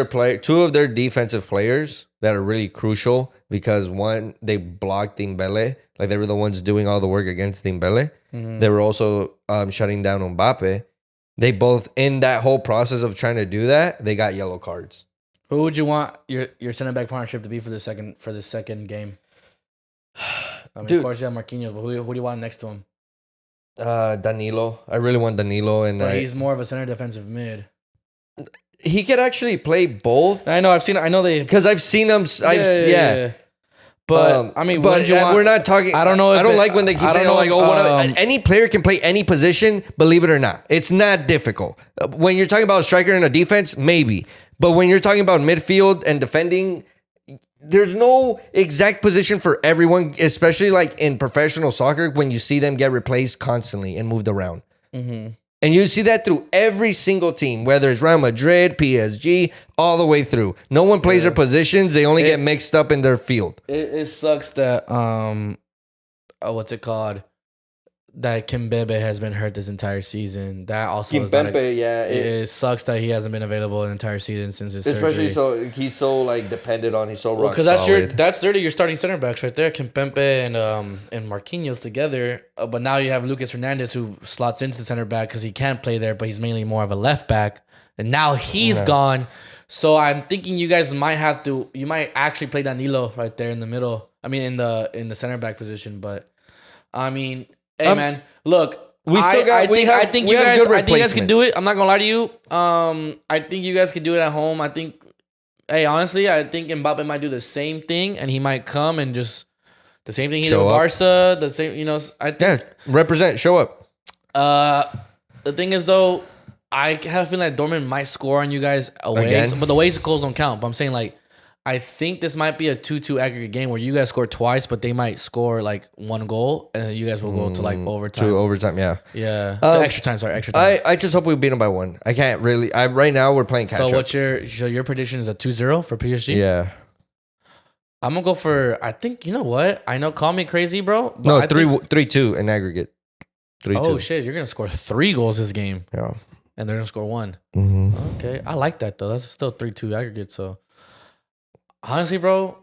their defensive players that are really crucial because one, they blocked Dembele. Like they were the ones doing all the work against Dembele. Mm-hmm. They were also shutting down Mbappe. They both, in that whole process of trying to do that, they got yellow cards. Who would you want your center back partnership to be for the second game? I mean, dude, of course you have Marquinhos, but who do you want next to him? Danilo. I really want Danilo, but he's more of a center defensive mid. He could actually play both. I know because I've seen him. Yeah. But I mean, but we're not talking. I don't know. I don't like when they keep saying like, any player can play any position. Believe it or not, it's not difficult. When you're talking about a striker and a defense, maybe. But when you're talking about midfield and defending, there's no exact position for everyone, especially like in professional soccer when you see them get replaced constantly and moved around. Mm-hmm. And you see that through every single team, whether it's Real Madrid, PSG, all the way through. No one plays their positions. They only get mixed up in their field. It sucks that, what's it called? That Kimpembe has been hurt this entire season. That also it sucks that he hasn't been available an entire season since his surgery. Especially he's so like dependent on. He's so rock because that's literally your starting center backs right there, Kimpembe and Marquinhos together. But now you have Lucas Hernandez who slots into the center back because he can't play there, but he's mainly more of a left back. And now he's gone. So I'm thinking you guys might actually play Danilo right there in the middle. I mean in the center back position, but I mean. Hey man, look. I think you guys can do it. I'm not gonna lie to you. I think you guys can do it at home. I think honestly, I think Mbappe might do the same thing, and he might come and just the same thing he did with Barca. The same, I think represent, show up. The thing is though, I have a feeling that Dortmund might score on you guys away, but the away goals don't count. But I'm saying like. I think this might be a 2-2 aggregate game where you guys score twice, but they might score like one goal, and then you guys will go to like overtime. To overtime, yeah. Yeah. Extra time. I just hope we beat them by one. I can't really. Right now we're playing catch up. So what's your prediction is a 2-0 for PSG? Yeah. I'm gonna go for. I think you know what? I know. Call me crazy, bro. But no, 3-2 in aggregate. 3-2. Oh shit! You're gonna score 3 goals this game. Yeah. And they're gonna score 1. Mm-hmm. Okay, I like that though. That's still 3-2 aggregate. So. Honestly, bro,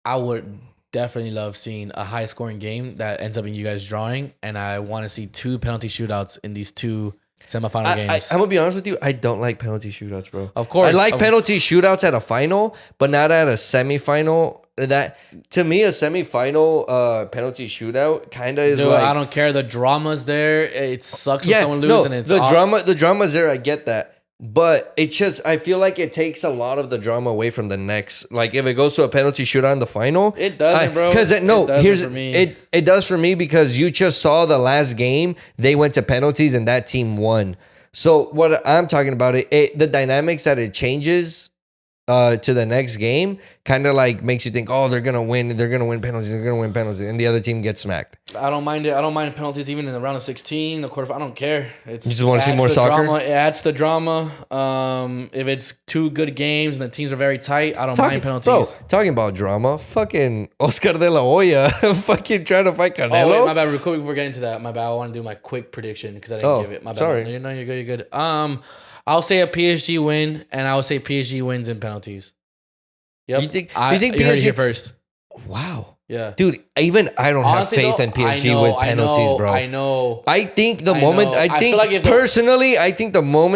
I would definitely love seeing a high-scoring game that ends up in you guys drawing, and I want to see 2 penalty shootouts in these 2 semifinal games. I'm gonna be honest with you. I don't like penalty shootouts, bro. Of course, I like penalty shootouts at a final, but not at a semifinal. That to me, a semifinal penalty shootout kind of is like. I don't care. The drama's there. It sucks when someone loses. And it's the drama's there. I get that. But it just, I feel like it takes a lot of the drama away from the next. Like if it goes to a penalty shootout in the final, it doesn't, bro. Because it does for me because you just saw the last game they went to penalties and that team won. So what I'm talking about the dynamics that it changes to the next game kind of like makes you think, oh, they're gonna win penalties, and the other team gets smacked. I don't mind it. I don't mind penalties even in the round of 16, the quarterfinal. I don't care. You just want to see more soccer? Drama. It adds to the drama. If it's two good games and the teams are very tight, I don't mind penalties. Bro, talking about drama, fucking Oscar de la Hoya fucking trying to fight Canelo. Oh, wait, my bad. Real quick before we get into that, my bad. I want to do my quick prediction because I didn't give it. My bad. Sorry. No, you're good. You're good. I'll say a PSG win, and I will say PSG wins in penalties. Yep. You think PSG? You heard it here first. Wow. Yeah. Dude, even I don't honestly, have faith in PSG with penalties, bro. I know. I think the moment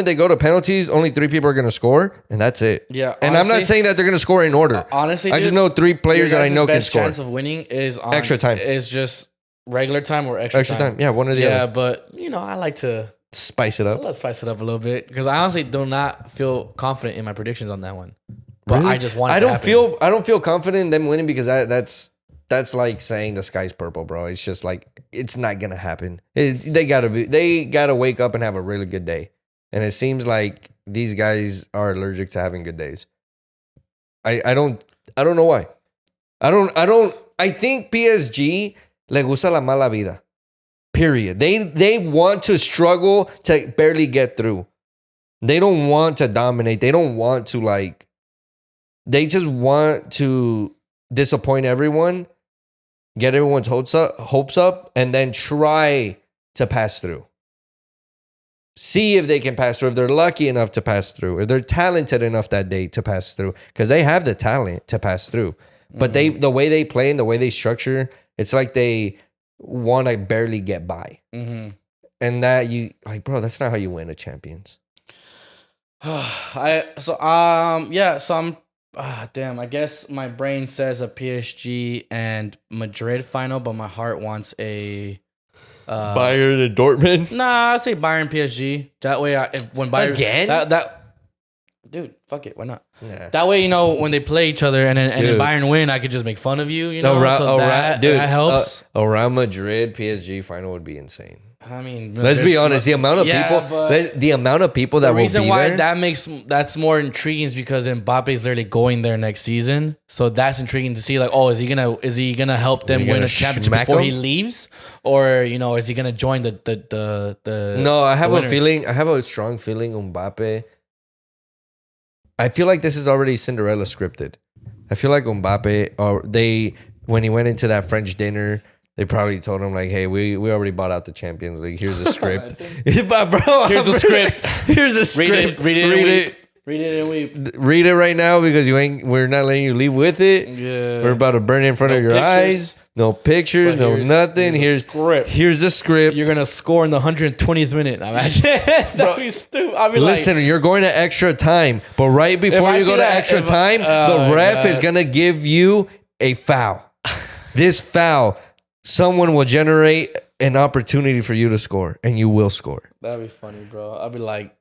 they go to penalties, only 3 people are going to score, and that's it. Yeah. Honestly, and I'm not saying that they're going to score in order. Honestly, I just know 3 players that I know can score. Best chance of winning is on extra time. Is just regular time or extra time. Yeah, one or the other. Yeah, but I like to spice it up. Let's spice it up a little bit because I honestly do not feel confident in my predictions on that one. But really? I just want. I don't feel confident in them winning because that's like saying the sky's purple, bro. It's just like it's not gonna happen. They gotta wake up and have a really good day, and it seems like these guys are allergic to having good days. I don't know why. I think PSG le gusta la mala vida. Period. They want to struggle to barely get through. They don't want to dominate. They don't want to like. They just want to disappoint everyone, get everyone's hopes up, and then try to pass through. See if they can pass through. If they're lucky enough to pass through, or they're talented enough that day to pass through, because they have the talent to pass through. But the way they play and the way they structure, it's like they want to barely get by. Mm-hmm. And that bro, that's not how you win a Champions. Damn, I guess my brain says a PSG and Madrid final, but my heart wants a Bayern and Dortmund. Nah, I say Bayern PSG. That way, when Bayern again, dude, fuck it, why not? Yeah. That way, when they play each other and then Bayern win, I could just make fun of you. That helps. A Real Madrid PSG final would be insane. I mean, let's be honest. The amount of people that will be there. The reason why that's more intriguing is because Mbappe's literally going there next season, so that's intriguing to see. Like, oh, is he gonna help them win a championship before he leaves, or is he gonna join the? No, I have a feeling. I have a strong feeling Mbappe. I feel like this is already Cinderella scripted. I feel like Mbappe, when he went into that French dinner. They probably told him like, "Hey, we already bought out the Champions League. Here's a script, bro. Here's a script. Here's a script. Read it and weep. Read it right now because we're not letting you leave with it. Yeah, we're about to burn it in front of your eyes. No pictures, no nothing. Here's script. Here's the script. You're gonna score in the 120th minute. That'd be stupid. Listen, you're going to extra time, but right before you go to extra time, the ref is gonna give you a foul. This foul. Someone will generate an opportunity for you to score, and you will score. That'd be funny, bro. I'd be like,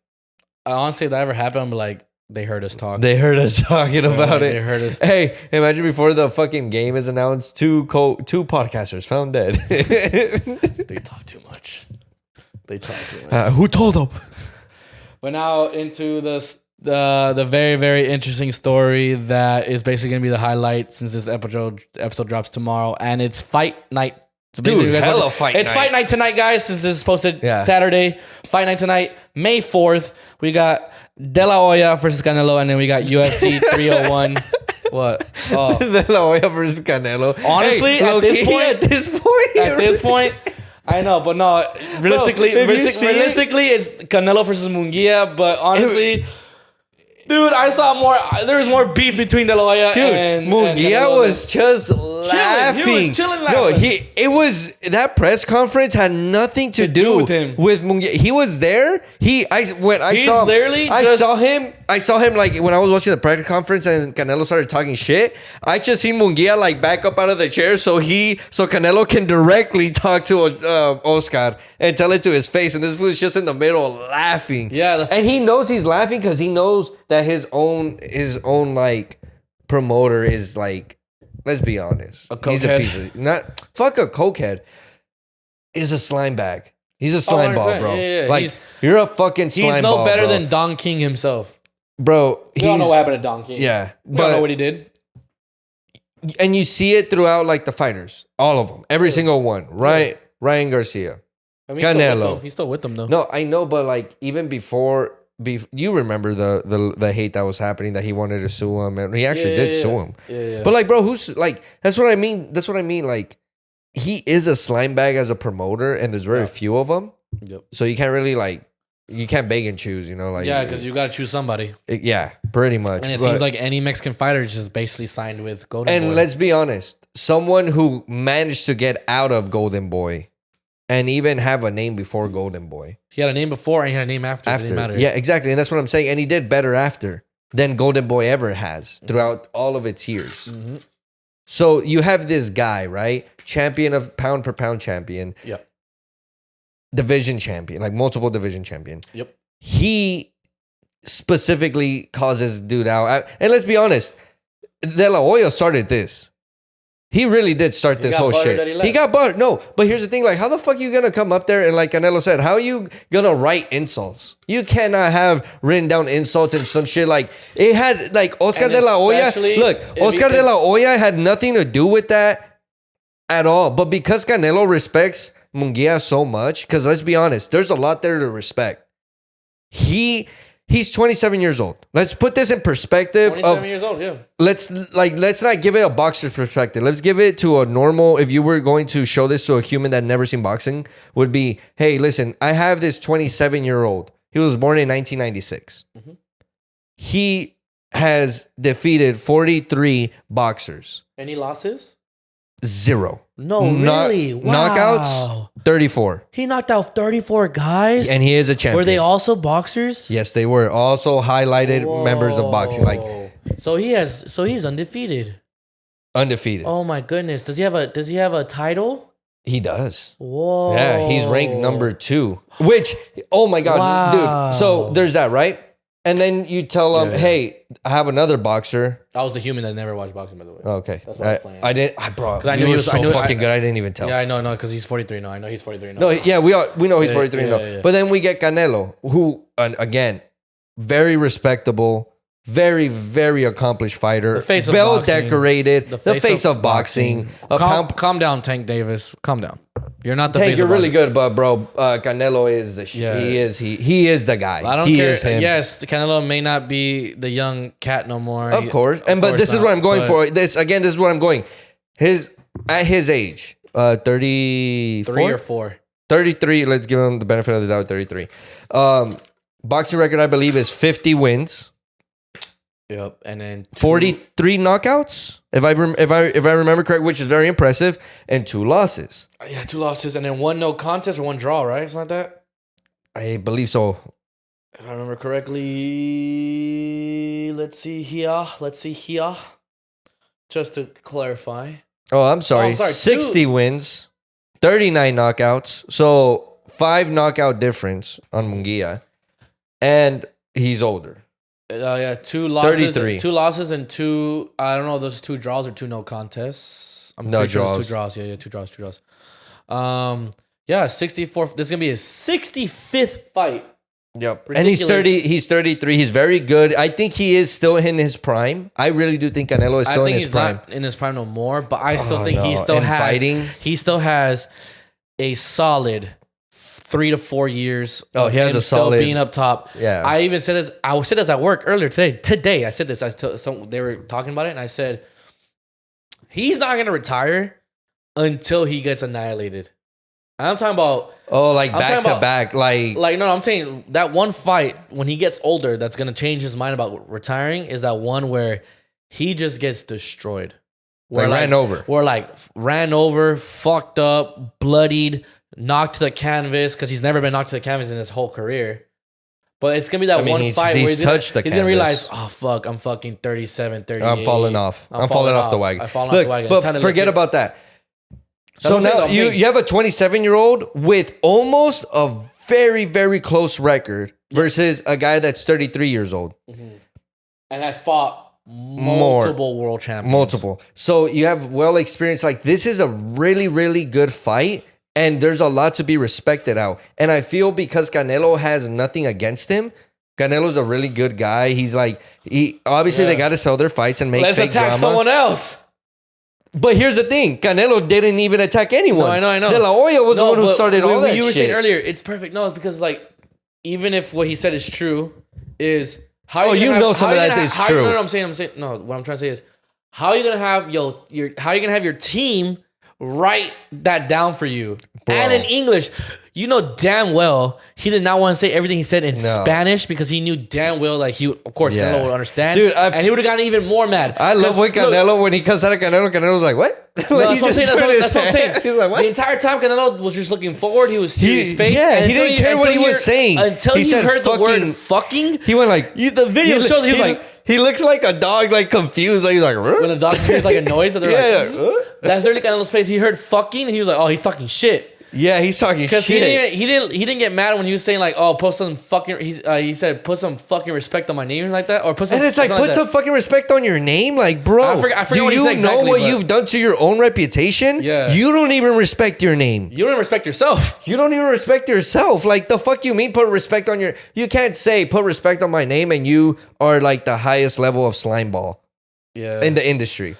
honestly, if that ever happened, I'd be like, they heard us talk. They heard us talking about it. They heard us. Hey, imagine before the fucking game is announced, two podcasters found dead. They talk too much. Who told them? But now into the very, very interesting story that is basically going to be the highlight since this episode drops tomorrow, and it's fight night. So dude, hella fight night. It's fight night tonight, guys, since this is posted Saturday. Fight night tonight, May 4th. We got De La Hoya versus Canelo, and then we got UFC 301. What? Oh. De La Hoya versus Canelo. Honestly, at this point, I know, but no, realistically, it's Canelo versus Munguia, but honestly... Dude, I saw more. There was more beef between De La Hoya and Munguia was just laughing. He was chilling laughing. No, it was that press conference had nothing to do with him. With Munguia. He was there. I saw him like when I was watching the press conference and Canelo started talking shit. I just seen Munguia like back up out of the chair so Canelo can directly talk to Oscar and tell it to his face. And this fool's just in the middle laughing. Yeah, and he knows he's laughing because he knows that his own like promoter is like, let's be honest, a cokehead. He's a piece of fuck a cokehead. Is a slime bag. He's a slime ball, bro. Yeah. Like you're a fucking slime ball. He's no better than Don King himself, bro. You don't know what happened to Don King. Yeah, you don't know what he did. and you see it throughout like the fighters, all of them, every single one. Right, Ryan Garcia, Canelo. He's still with them though. No, I know, but like even before you remember the hate that was happening, that he wanted to sue him, and he actually did sue him. Yeah. But like, bro, who's like? That's what I mean. That's what I mean. Like, he is a slime bag as a promoter, and there's very few of them. Yep. So you can't really like, you can't beg and choose. You know, like because you got to choose somebody. Yeah, pretty much. And it seems like any Mexican fighter is just basically signed with Golden Boy. And let's be honest, someone who managed to get out of Golden Boy and even have a name before Golden Boy. He had a name before and he had a name after. It didn't matter. Yeah, exactly. And that's what I'm saying. And he did better after than Golden Boy ever has throughout all of its years. Mm-hmm. So you have this guy, right? Champion of pound per pound champion. Yep. Division champion, like multiple division champion. Yep. He specifically causes dude out. And let's be honest, De La Hoya started this. He really did start this whole shit. He got buttered. No, but here's the thing. Like, how the fuck are you going to come up there and like Canelo said, how are you going to write insults? You cannot have written down insults and some shit. Like, it had like Oscar De La Hoya. Look, Oscar De La Hoya had nothing to do with that at all. But because Canelo respects Munguia so much, because let's be honest, there's a lot there to respect. He's 27 years old. Let's put this in perspective. 27 years old, yeah. Let's not give it a boxer's perspective. Let's give it to a normal, if you were going to show this to a human that never seen boxing, would be, hey, listen, I have this 27-year-old. He was born in 1996. Mm-hmm. He has defeated 43 boxers. Any losses? 0. No, really? Wow. Knockouts, 34. He knocked out 34 guys? And he is a champion. Were they also boxers? Yes, they were. Also highlighted members of boxing. Like, so he's undefeated. Undefeated. Oh my goodness. Does he have a title? He does. Whoa. Yeah, he's ranked number 2. Which, oh my God, dude. So there's that, right? And then you tell him, hey, I have another boxer. I was the human that never watched boxing, by the way. Okay. That's what I was playing. I didn't, bro. Because I knew he was so fucking good. I didn't even tell. Yeah, I know, because he's 43 now. I know he's 43 now. No, yeah, we know he's 43 now. Yeah. But then we get Canelo, who, again, very respectable, very, very accomplished fighter. The face of well boxing. Decorated. The face of boxing. Calm down, Tank Davis. Calm down. You're not the Tank, face you're of really boxing. good, but bro, Canelo is the shit. Yeah. He is the guy. I don't he care. Is him. Yes, Canelo may not be the young cat no more. Of course. But this is what I'm going for. This is what I'm going. At his age, 34? 3 or 4. 33. Let's give him the benefit of the doubt. 33. Boxing record, I believe, is 50 wins. Yep, and then 43 knockouts, if I remember correct, which is very impressive, and 2 losses. Yeah, 2 losses, and then 1 no contest or 1 draw, right? Something like that. I believe so. If I remember correctly, let's see here. Just to clarify. Oh, I'm sorry. 60 wins, 39 knockouts. So 5 knockout difference on Munguia, and he's older. Yeah, 2 losses. 33. 2 losses and 2. I don't know if those 2 draws or 2 no contests. I'm no pretty draws. Sure it's 2 draws. Yeah, 2 draws. Yeah, 64. This is gonna be his 65th fight. Yep. Ridiculous. And he's 33. He's very good. I think he is still in his prime. I really do think Canelo is still in his prime. Not in his prime no more, but I still think he still has a solid 3 to 4 years. Oh, he has a solid being up top. Yeah. I even said this. I said this at work earlier today. I said this. They were talking about it, and I said he's not gonna retire until he gets annihilated. I'm talking about back to back, no. I'm saying that one fight when he gets older, that's gonna change his mind about retiring. Is that one where he just gets destroyed, ran over, fucked up, bloodied, knocked to the canvas because he's never been knocked to the canvas in his whole career. But it's gonna be that one fight where he's gonna realize, oh fuck, I'm fucking 37, 38. I'm falling off. I'm falling off the wagon. Look, but forget about that. So now you have a 27-year-old with almost a very, very close record versus a guy that's 33 years old. Mm-hmm. And has fought multiple world champions. Multiple. So you have well experienced. Like, this is a really, really good fight. And there's a lot to be respected out. And I feel because Canelo has nothing against him, Canelo's a really good guy. He's like, they got to sell their fights and make fake drama. Let's attack someone else. But here's the thing: Canelo didn't even attack anyone. No, I know. De La Hoya was the one who started all that shit. You were saying earlier, it's perfect. No, it's because like even if what he said is true, is how you know some of that is true. No, I'm saying no. What I'm trying to say is how are you gonna have your team write that down for you and in English. You know damn well he did not want to say everything he said in Spanish because he knew damn well like of course Canelo would understand, dude, and he would have gotten even more mad. I love when Canelo when he comes out of Canelo was like, what? Like, that's what I'm saying. He's like, what? The entire time Canelo was just looking forward. He was serious face. Yeah, he didn't care what he was saying until he heard the word "fucking." He went like the video shows. He was like. He looks like a dog, like confused. Like he's like, "Ruh?" When a dog hears like a noise, that they're like, that's literally Canelo's face. He heard "fucking," and he was like, "Oh, he's talking shit." Yeah, he's talking shit. Because he didn't get mad when he was saying like, "Oh, put some fucking." He said, "Put some fucking respect on my name," like that, or put some. And it's like, put some fucking respect on your name, like, bro. I forget what he said exactly, know what you've done to your own reputation? Yeah, you don't even respect your name. You don't even respect yourself. You don't even respect yourself. Like the fuck you mean? Put respect on your. You can't say put respect on my name, and you are like the highest level of slime ball. Yeah, in the industry.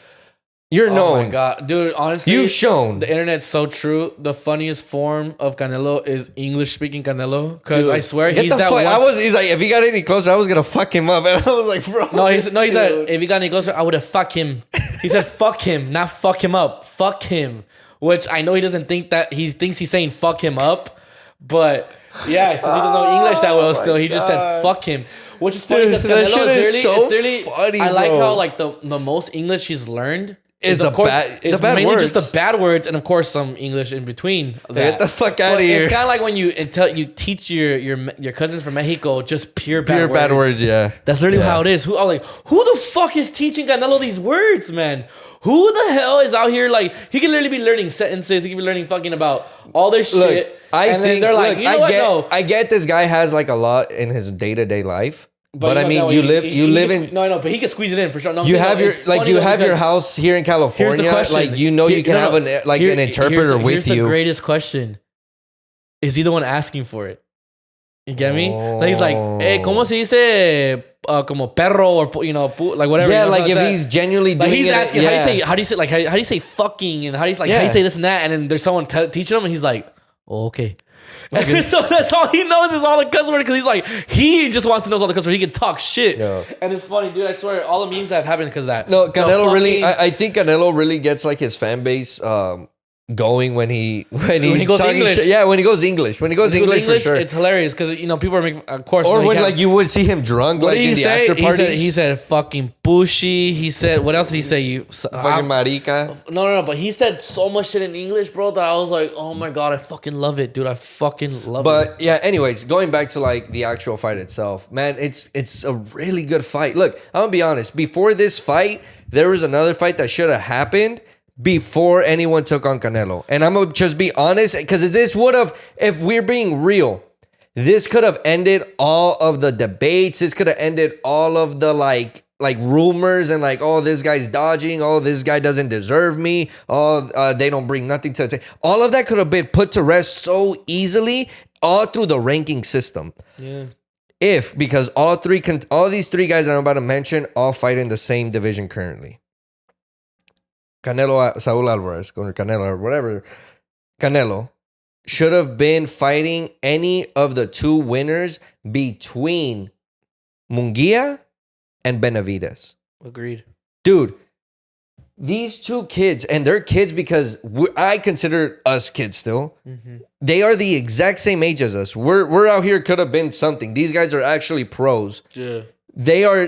You're known. Oh my god, dude! Honestly, you've shown the internet's so true. The funniest form of Canelo is English-speaking Canelo, because I swear he's that one. He's like, if he got any closer, I was gonna fuck him up, and I was like, bro. No, he said if he got any closer, I would have fucked him. He said fuck him, not fuck him up. Fuck him, which I know he doesn't think that he thinks he's saying fuck him up, but yeah, since he doesn't know English that well, still he just said fuck him. Which is funny because Canelo is really funny. I like how like the most English he's learned. Is mainly words. Just the bad words, and of course some English in between. Get the fuck out of here! It's kind of like when you teach your cousins from Mexico just pure bad words. Yeah, that's literally how it is. Who the fuck is teaching Canelo these words, man? Who the hell is out here like he can literally be learning sentences? He can be learning fucking about all this shit. I think they're like, I get this guy has like a lot in his day-to-day life. But I mean, you live in. No, but he can squeeze it in for sure. No, you have your house here in California. Like you can have an interpreter with you. Here's the greatest question: is he the one asking for it? You get me? Like he's like, hey, ¿cómo se dice como perro or like whatever? Yeah, like if he's genuinely doing he's asking how do you say fucking and how do you say this and that, and then there's someone teaching him and he's like, oh, okay. Okay. So that's all he knows is all the cuss words because he's like he just wants to know all the cuss words. He can talk shit, and it's funny, dude. I swear, all the memes that have happened because of that. No, Canelo really. I think Canelo really gets like his fan base going when he goes English. Yeah, when he goes English. When he goes English, for sure. It's hilarious because people are making, of course. Or when like you would see him drunk, like in the after parties. He said fucking pushy. He said what else did he say? You fucking marica. No. But he said so much shit in English, bro, that I was like, oh my god, I fucking love it, dude. I fucking love it. But yeah, anyways, going back to like the actual fight itself, man, it's a really good fight. Look, I'm gonna be honest. Before this fight, there was another fight that should have happened before anyone took on Canelo. And I'm going to just be honest, because this would have, if we're being real, this could have ended all of the debates. This could have ended all of the like rumors and like, oh, this guy's dodging. Oh, this guy doesn't deserve me. Oh, they don't bring nothing to the table. All of that could have been put to rest so easily all through the ranking system. Yeah. Because all these three guys that I'm about to mention all fight in the same division currently. Saul Alvarez, Canelo, or whatever. Canelo should have been fighting any of the two winners between Munguia and Benavidez. Agreed. Dude, these two kids, and they're kids because I consider us kids still. Mm-hmm. They are the exact same age as us. We're out here, could have been something. These guys are actually pros. Yeah. They are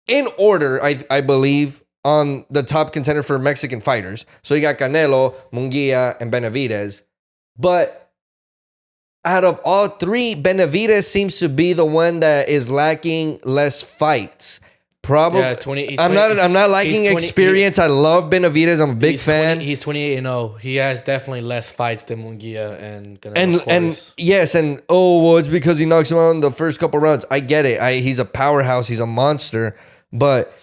in order, I believe, on the top contender for Mexican fighters. So you got Canelo, Munguia, and Benavidez. But out of all three, Benavidez seems to be the one that is lacking less fights. Probably. Yeah, I'm not liking experience. I love Benavidez. I'm a big fan. He's 28-0. He has definitely less fights than Munguia and Canelo. And yes, and well, it's because he knocks him out in the first couple rounds. I get it. He's a powerhouse. He's a monster. But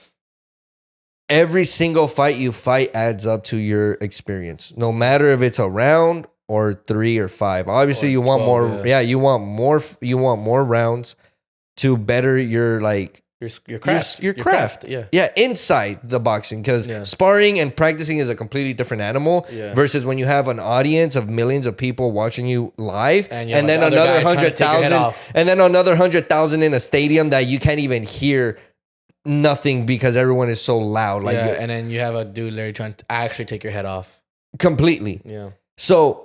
every single fight you fight adds up to your experience, no matter if it's a round or 3 or 5. Obviously, you want 12, more. Yeah, you want more. You want more rounds to better your like your craft. Your craft. Yeah, inside the boxing, because sparring and practicing is a completely different animal versus when you have an audience of millions of people watching you live, and then another 100,000, and then another 100,000 in a stadium that you can't even hear nothing because everyone is so loud. Like, and then you have a dude literally trying to actually take your head off completely. Yeah. So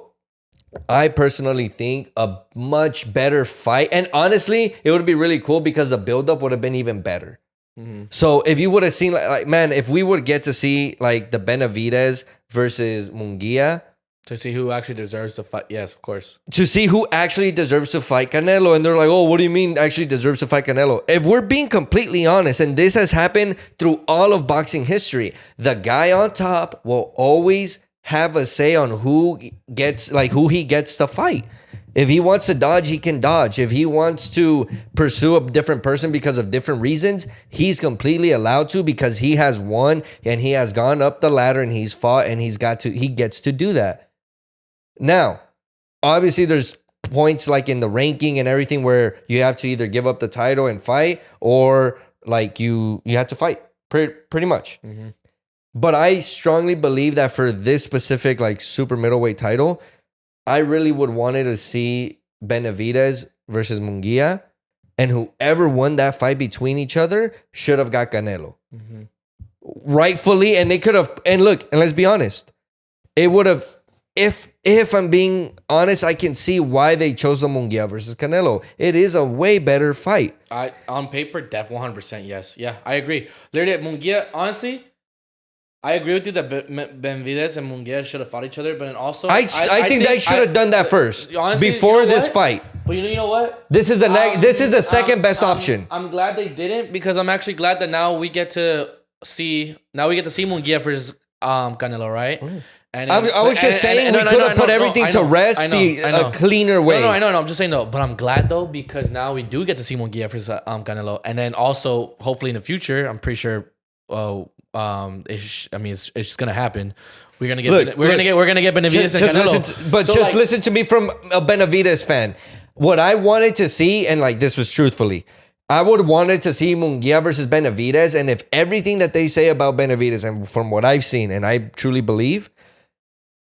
I personally think a much better fight, and honestly, it would be really cool because the buildup would have been even better. Mm-hmm. So if you would have seen, like, man, if we would get to see like the Benavidez versus Munguia, to see who actually deserves to fight, yes, of course, to see who actually deserves to fight Canelo, and they're like, oh, what do you mean actually deserves to fight Canelo? If we're being completely honest, and this has happened through all of boxing history, the guy on top will always have a say on who he gets to fight. If he wants to dodge, he can dodge. If he wants to pursue a different person because of different reasons, he's completely allowed to, because he has won and he has gone up the ladder and he's fought and he gets to do that. Now, obviously there's points like in the ranking and everything where you have to either give up the title and fight, or like you have to fight pretty much. Mm-hmm. But I strongly believe that for this specific like super middleweight title, I really would wanted to see Benavidez versus Munguia, and whoever won that fight between each other should have got Canelo. Mm-hmm. Rightfully, and they could have, and look, and let's be honest, it would have, if I'm being honest, I can see why they chose the Munguia versus Canelo. It is a way better fight. On paper, def 100% yes. Yeah, I agree. Literally, Munguia, honestly, I agree with you that Benavidez and Munguia should have fought each other, but then also I think they should have done that first, honestly, before this fight. But you know what? This is the second best option. I'm glad they didn't, because I'm actually glad that now we get to see Munguia versus Canelo, right? And I was just saying we could have put everything to rest a cleaner way. No, I know. I'm just saying though, but I'm glad though, because now we do get to see Munguia versus Canelo, and then also hopefully in the future, I'm pretty sure. It's gonna happen. We're gonna get Benavidez and Canelo. Listen to me from a Benavidez fan. What I wanted to see, and like this was truthfully, I would wanted to see Munguia versus Benavidez, and if everything that they say about Benavidez, and from what I've seen, and I truly believe,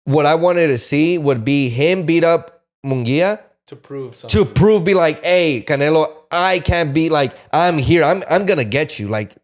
what I wanted to see would be him beat up Munguia to prove something. Be like, hey, Canelo, I can't be like, I'm here. I'm gonna get you. Like,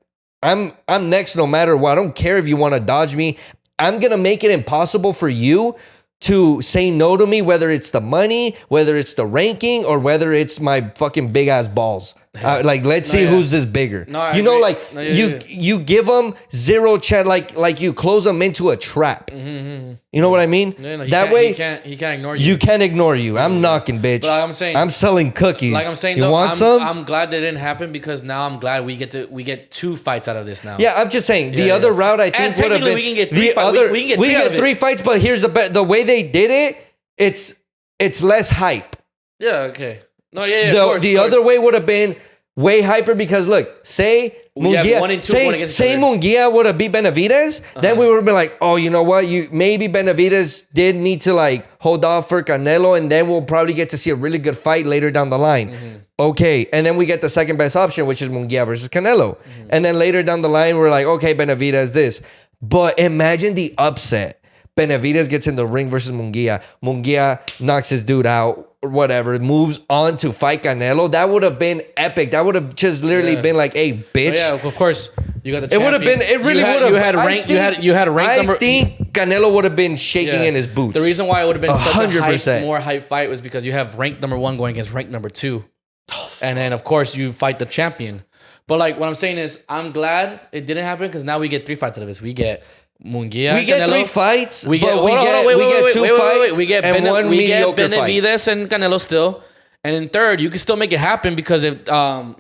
I'm next no matter what. I don't care if you want to dodge me. I'm going to make it impossible for you to say no to me, whether it's the money, whether it's the ranking, or whether it's my fucking big ass balls. Let's see who's this bigger. You give them zero chance, like you close them into a trap. Mm-hmm. You know what I mean? That way, he can't ignore you. You can't ignore you. I'm knocking, bitch. But like I'm saying, I'm selling cookies. Like I'm saying, you want some? I'm glad that didn't happen, because now I'm glad we get 2 fights out of this now. Yeah, I'm just saying the other route I think would have been we can get 3 fights. We can get 3 fights, but here's the way they did it. It's less hype. Yeah. Okay. No. Yeah. The other way would have been way hyper, because look, say Munguia would have beat Benavidez, then we would have been like, oh, you know what? Maybe Benavidez did need to like hold off for Canelo, and then we'll probably get to see a really good fight later down the line. Mm-hmm. Okay, and then we get the second best option, which is Munguia versus Canelo. Mm-hmm. And then later down the line, we're like, okay, Benavidez this. But imagine the upset. Benavidez gets in the ring versus Munguia. Munguia knocks his dude out, or whatever, moves on to fight Canelo. That would have been epic. That would have just literally been like, hey, bitch. Oh, yeah, of course. You got the champion. It would have been, it really would have. You had a rank number. I think Canelo would have been shaking in his boots. The reason why it would have been 100%. Such a more hype fight was because you have rank number 1 going against rank number 2. And then, of course, you fight the champion. But like what I'm saying is, I'm glad it didn't happen, because now we get 3 fights out of this. We get Munguia, we get Canelo. 3 fights. We get 2 fights. We get Benavidez and Canelo still, and in third, you can still make it happen, because if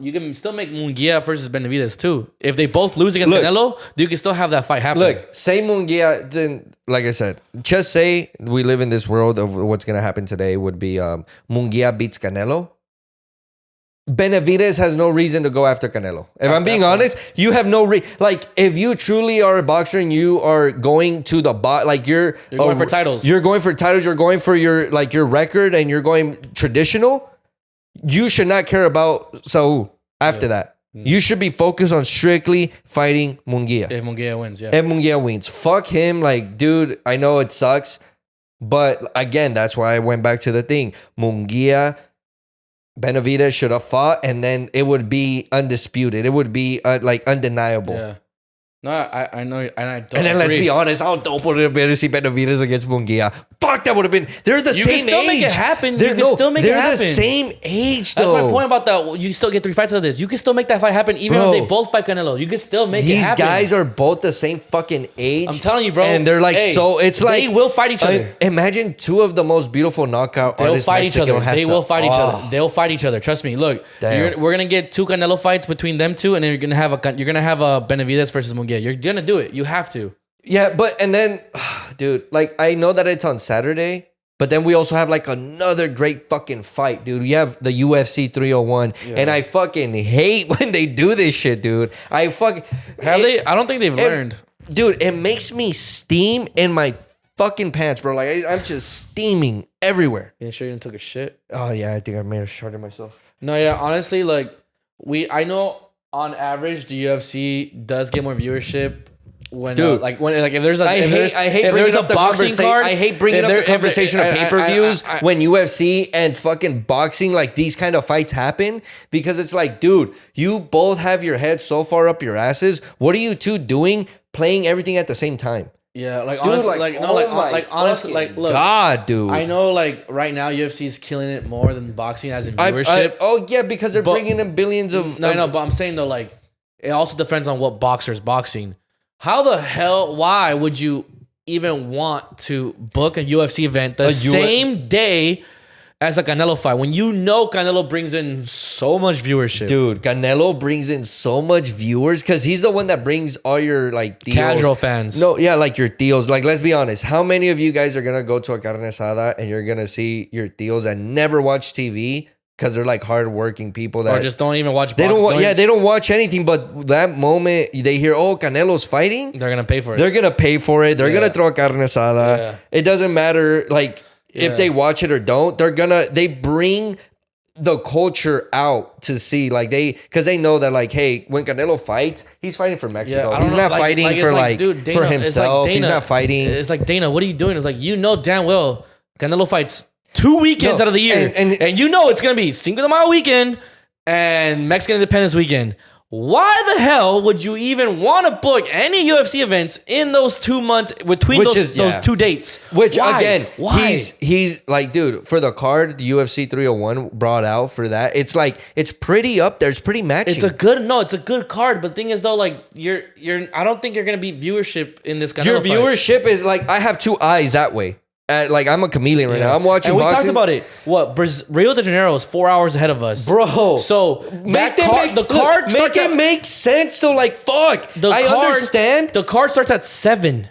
you can still make Munguia versus Benavidez too. If they both lose against Canelo, you can still have that fight happen. Look, say Munguia. Then, like I said, just say we live in this world of what's gonna happen today. Would be Munguia beats Canelo. Benavidez has no reason to go after Canelo. If I'm being honest, you have no like, if you truly are a boxer and you are going to the like you're going for titles. You're going for titles, you're going for your record, and you're going traditional, you should not care about Saul after that. You should be focused on strictly fighting Munguia. If Munguia wins, yeah. If Munguia wins. Fuck him. Like, dude, I know it sucks. But again, that's why I went back to the thing. Munguia, Benavidez should have fought, and then it would be undisputed. It would be like undeniable. Yeah. No, I know, and I don't. And then agree. let's be honest, how dope would it have been to see Benavidez against Munguia? Fuck, that would have been. They're the same age. You can still make it happen. They're the same age, though. That's my point about that. You still get 3 fights out of this. You can still make that fight happen, even if they both fight Canelo. You can still make it happen. These guys are both the same fucking age. I'm telling you, bro. And they're like, so it's like they will fight each other. Imagine two of the most beautiful knockout They'll artists. fight each other. They will fight each other. Oh. They'll fight each other. Trust me. Look, we're gonna get 2 Canelo fights between them two, and then you're gonna have a Benavidez versus Munguia. You're gonna do it. You have to. Yeah, but and then, dude, like I know that it's on Saturday, but then we also have like another great fucking fight, dude. We have the UFC 301, and I fucking hate when they do this shit, dude. I don't think they've learned, dude. It makes me steam in my fucking pants, bro. Like I'm just steaming everywhere. You sure you didn't took a shit? Oh yeah, I think I may have sharded myself. No, yeah, honestly, like I know on average the UFC does get more viewership. When if there's a I hate bringing up the boxing card. I hate bringing up the conversation of pay-per-views when UFC and fucking boxing, like these kind of fights happen, because it's like, dude, you both have your heads so far up your asses. What are you two doing playing everything at the same time? Yeah, like dude, honestly, like look, God, dude. I know, like right now UFC is killing it more than boxing as in viewership. Oh yeah, because they're bringing in billions of. No, I know, but I'm saying though, like it also depends on what boxer's boxing. How the hell? Why would you even want to book a UFC event the same day as a Canelo fight when you know Canelo brings in so much viewership? Dude, Canelo brings in so much viewers because he's the one that brings all your like deals. Casual fans. No, yeah, like your deals. Like, let's be honest. How many of you guys are gonna go to a carne asada and you're gonna see your deals that never watch TV? Because they're like hardworking people that or just don't even watch. They don't watch anything. But that moment they hear, oh, Canelo's fighting, they're gonna pay for it. They're gonna pay for it. They're gonna throw a carne asada. Yeah. It doesn't matter like if they watch it or don't. They bring the culture out to see because they know that like, hey, when Canelo fights, he's fighting for Mexico. Yeah, he's not fighting for Dana, for himself. He's not fighting. It's like, Dana, what are you doing? It's like, you know damn well Canelo fights 2 weekends out of the year. And you know it's going to be Cinco de Mayo weekend and Mexican Independence weekend. Why the hell would you even want to book any UFC events in those 2 months between those 2 dates? Which, why? again, Why? he's like, dude, for the card the UFC 301 brought out for that, it's like, it's pretty up there. It's pretty matching. It's a good card. But the thing is, though, like, I don't think you're going to be viewership in this kind of fight. Your viewership is like, I have 2 eyes that way. Like I'm a chameleon right now. I'm watching. And we boxing. talked about it. Rio de Janeiro is 4 hours ahead of us, bro. So make it make sense. So like, fuck. I understand. The card starts at 7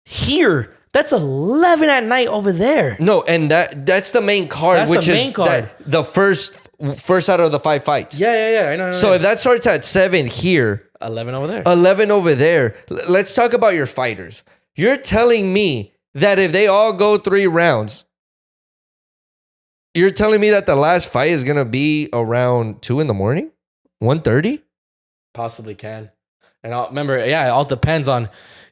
here. That's 11 at night over there. No, and that's the main card, the first out of the 5 fights. Yeah. I know. So if that starts at 7 here, 11 over there. 11 over there. Let's talk about your fighters. You're telling me that if they all go 3 rounds, you're telling me that the last fight is going to be around 2 in the morning? 1:30? Possibly can. And remember, it all depends on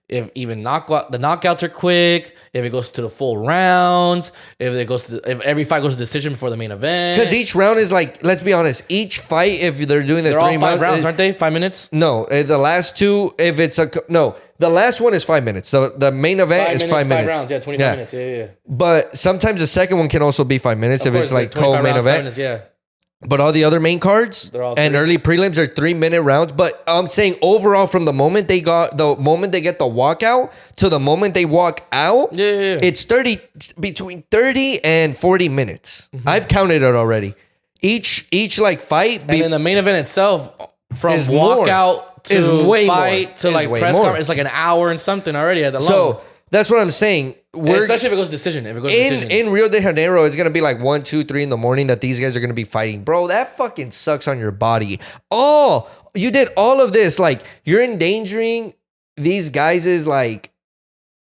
if even the knockouts are quick, if it goes to the full rounds, if every fight goes to decision before the main event. Because each round is like, let's be honest, each fight, if they're doing the 3 all 5 rounds, aren't they? 5 minutes? No, the last 2, the last one is 5 minutes. The main event is 5 minutes. 5 rounds, 25 minutes. Yeah. But sometimes the second one can also be 5 minutes if it's like co-main event. Yeah. But all the other main cards and early prelims are 3-minute rounds. But I'm saying overall, from the moment they get the walkout to the moment they walk out, it's between 30 and 40 minutes. Mm-hmm. I've counted it already. Each like fight, and then the main event itself from walkout to fight to like press conference, it's like an hour and something already at the long. So that's what I'm saying. Especially if it goes decision. In Rio de Janeiro, it's gonna be like 1, 2, 3 in the morning that these guys are gonna be fighting. Bro, that fucking sucks on your body. Oh, you did all of this. Like, you're endangering these guys' like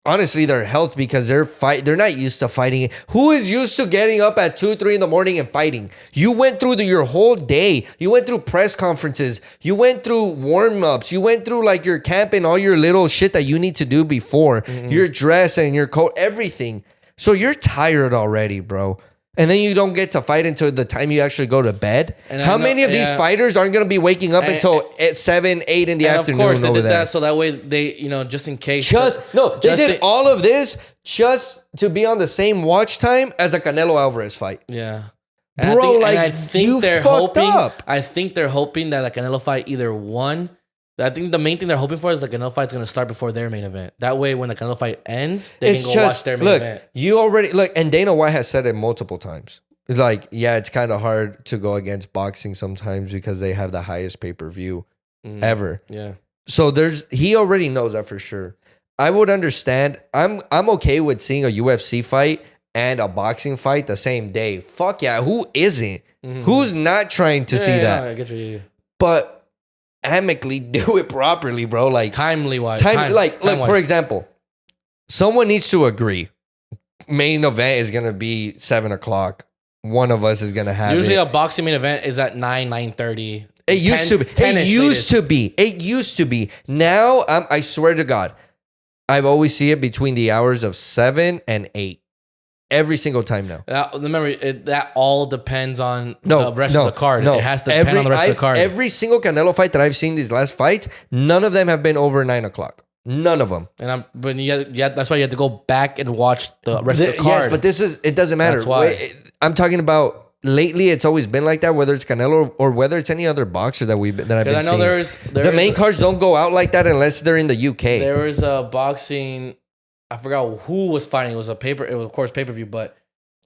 honestly their health because they're not used to fighting. Who is used to getting up at 2-3 in the morning and fighting? You went through your whole day. You went through press conferences. You went through warm-ups. You went through like your camp and all your little shit that you need to do before. Your dress and your coat, everything. So you're tired already, bro. And then you don't get to fight until the time you actually go to bed. And how many of these fighters aren't going to be waking up until 7, 8 in the afternoon? Of course, they over did there? that so that way they, just in case. They did all of this just to be on the same watch time as a Canelo Alvarez fight. Yeah. Bro, I think they're hoping. Up. I think they're hoping that the Canelo fight either won. I think the main thing they're hoping for is the Canelo fight's going to start before their main event. That way, when the Canelo fight ends, they can go watch their main event. You already and Dana White has said it multiple times. It's like, yeah, it's kind of hard to go against boxing sometimes because they have the highest pay-per-view ever. Yeah. So he already knows that for sure. I would understand. I'm okay with seeing a UFC fight and a boxing fight the same day. Fuck yeah, who isn't? Who's not trying to see that? I get you. But amicably do it properly, bro. Like timely wise. Look, for example, someone needs to agree. Main event is gonna be 7:00. One of us is gonna have usually it. A boxing main event is at 9:30. It used to be. It used to be. Now, I swear to God, I've always see it between the hours of 7 and 8. Every single time now. Remember, that all depends on the rest of the card. No. It has to depend on the rest of the card. Every single Canelo fight that I've seen these last fights, none of them have been over 9:00. None of them. But that's why you have to go back and watch the rest of the card. Yes, but it doesn't matter. That's why. I'm talking about lately. It's always been like that. Whether it's Canelo or whether it's any other boxer that I've been seeing. The main cards don't go out like that unless they're in the UK. There was a boxing. I forgot who was fighting. It was of course pay-per-view, but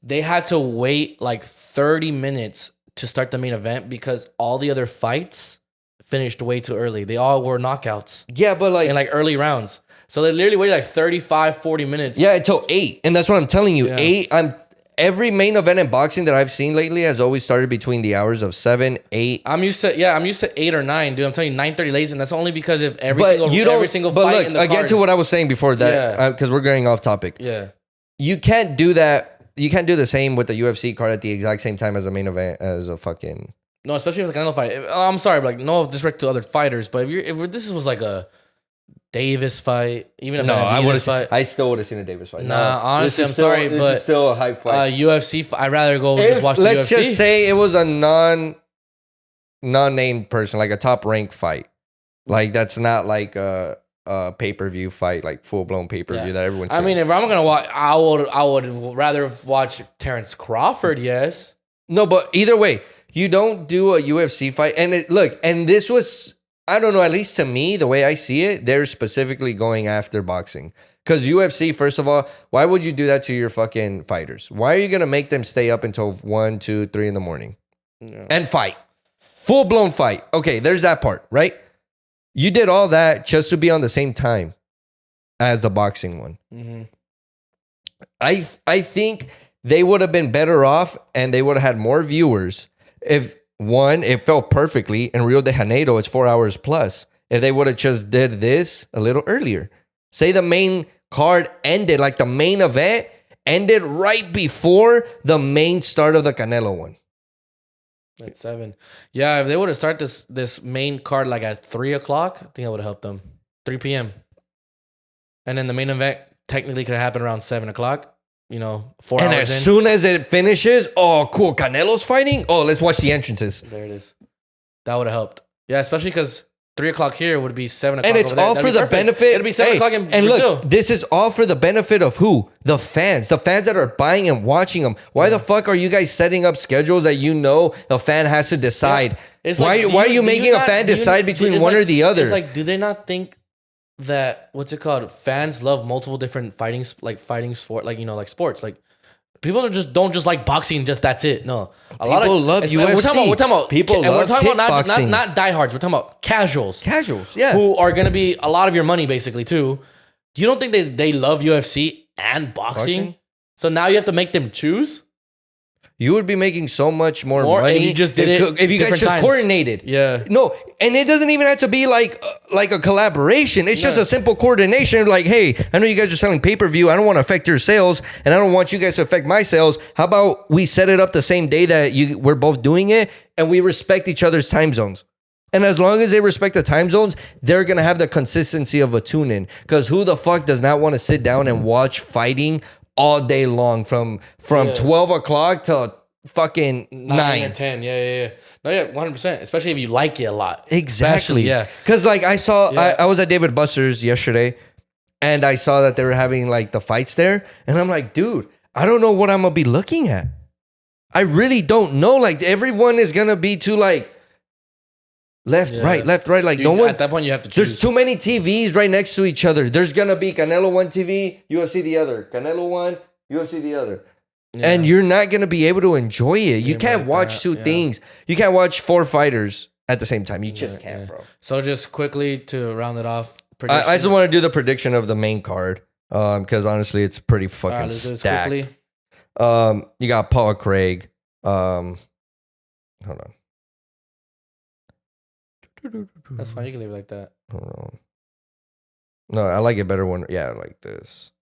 they had to wait like 30 minutes to start the main event because all the other fights finished way too early. They all were knockouts. Yeah, but in early rounds. So they literally waited like 35, 40 minutes. Yeah, until 8. And that's what I'm telling you. Yeah. Every main event in boxing that I've seen lately has always started between the hours of 7, 8. I'm used to 8 or 9, dude. I'm telling you, 9:30 late, and that's only because if every single fight in the card. Again, to what I was saying before that, because we're going off topic. Yeah, you can't do that. You can't do the same with the UFC card at the exact same time as a main event as a fucking. No, especially if it's a Canelo fight. I'm sorry, but no disrespect to other fighters, but if this was like a Davis fight, even a Benavidez fight. I still would have seen a Davis fight. Nah, honestly, I'm sorry, but this is still a hype fight. UFC, I'd rather go just watch the UFC. Let's just say it was a non-named person, like a top-ranked fight. Like that's not like a pay-per-view fight, like full-blown pay-per-view that everyone's. I mean, if I'm gonna watch, I would rather watch Terrence Crawford. Yes. No, but either way, you don't do a UFC fight, and this was. I don't know, at least to me, the way I see it, they're specifically going after boxing. Because UFC, first of all, why would you do that to your fucking fighters? Why are you going to make them stay up until 1, 2, 3 in the morning and fight? Full-blown fight. Okay, there's that part, right? You did all that just to be on the same time as the boxing one. Mm-hmm. I think they would have been better off and they would have had more viewers if... One, it felt perfectly. In Rio de Janeiro, it's 4 hours plus. If they would have just did this a little earlier. Say the main card ended, like the main event ended right before the main start of the Canelo one. At 7. Yeah, if they would have started this main card like at 3 o'clock, I think I would have helped them. 3 p.m. And then the main event technically could have happened around 7 o'clock. 4 hours in. And as soon as it finishes, oh, cool, Canelo's fighting? Oh, let's watch the entrances. There it is. That would have helped. Yeah, especially because 3 o'clock here would be 7 o'clock. And it's all for the benefit. It'd be 7 o'clock in Brazil. Look, this is all for the benefit of who? The fans. The fans that are buying and watching them. Why the fuck are you guys setting up schedules that the fan has to decide? Yeah. Why are you making a fan decide between one or the other? It's like, do they not think that what's it called? Fans love multiple different fighting sport, like sports. Like people don't just like boxing, just that's it. No, people love UFC. We're talking about people love we're talking about kickboxing. not diehards. We're talking about casuals. Yeah, who are gonna be a lot of your money basically too. You don't think they love UFC and boxing? So now you have to make them choose. you would be making so much more money. And you just did it if you guys just coordinated. Yeah. No, and it doesn't even have to be like a collaboration. It's just a simple coordination. Like, hey, I know you guys are selling pay-per-view. I don't want to affect your sales, and I don't want you guys to affect my sales. How about we set it up the same day that we're both doing it, and we respect each other's time zones? And as long as they respect the time zones, they're going to have the consistency of a tune-in. Because who the fuck does not want to sit down and watch fighting all day long from 12 o'clock to fucking 9 or 10? Yeah. No, yeah, 100%. Especially if you like it a lot. Exactly. Yeah. Because like I saw, I was at David Buster's yesterday, and I saw that they were having like the fights there. And I'm like, dude, I don't know what I'm going to be looking at. I really don't know. Like everyone is going to be too like, left, right. Like no one. At that point, you have to choose. There's too many TVs right next to each other. There's gonna be Canelo 1 TV, UFC the other. Canelo 1, UFC the other. Yeah. And you're not gonna be able to enjoy it. You can't watch two things. You can't watch 4 fighters at the same time. You just can't, bro. So just quickly to round it off. I just want to do the prediction of the main card. Because honestly, it's pretty fucking stacked. You got Paul Craig. Hold on. That's fine. You can leave it like that. No, I like it better when, like this.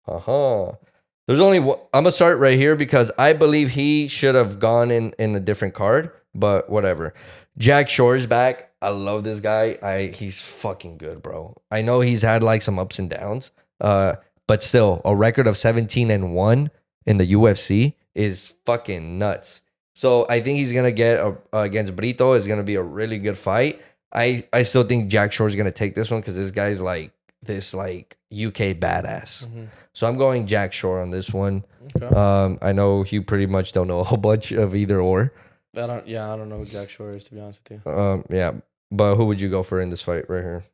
There's only one. I'm going to start right here because I believe he should have gone in a different card, but whatever. Jack Shore's back. I love this guy. He's fucking good, bro. I know he's had like some ups and downs, but still, a record of 17-1 in the UFC is fucking nuts. So I think he's going to get against Brito. It's going to be a really good fight. I still think Jack Shore's going to take this one because this guy's like this like UK badass. Mm-hmm. So I'm going Jack Shore on this one. Okay. I know you pretty much don't know a whole bunch of either or. I don't know who Jack Shore is, to be honest with you. Yeah. But who would you go for in this fight right here?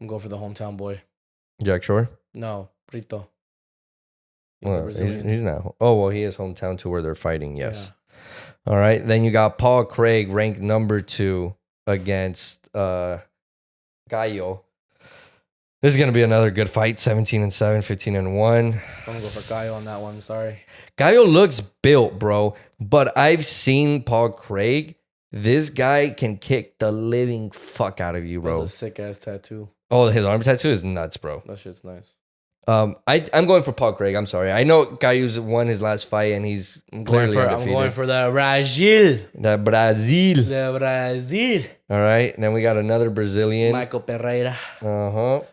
I'm going for the hometown boy. Jack Shore? No, Brito. He's not. Oh, well, he is hometown to where they're fighting, yes. Yeah. All right. Then you got Paul Craig, ranked number 2 against Gallo. This is going to be another good fight. 17-7, 15-1. I'm going to go for Gallo on that one. Sorry. Gallo looks built, bro. But I've seen Paul Craig. This guy can kick the living fuck out of you, bro. That's a sick-ass tattoo. Oh, his arm tattoo is nuts, bro. That shit's nice. I'm going for Paul Craig. I'm sorry. I know Gallo's won his last fight and he's clearly undefeated. I'm going for the Brazil. The Brazil. The Brazil. All right. And then we got another Brazilian. Michael Pereira.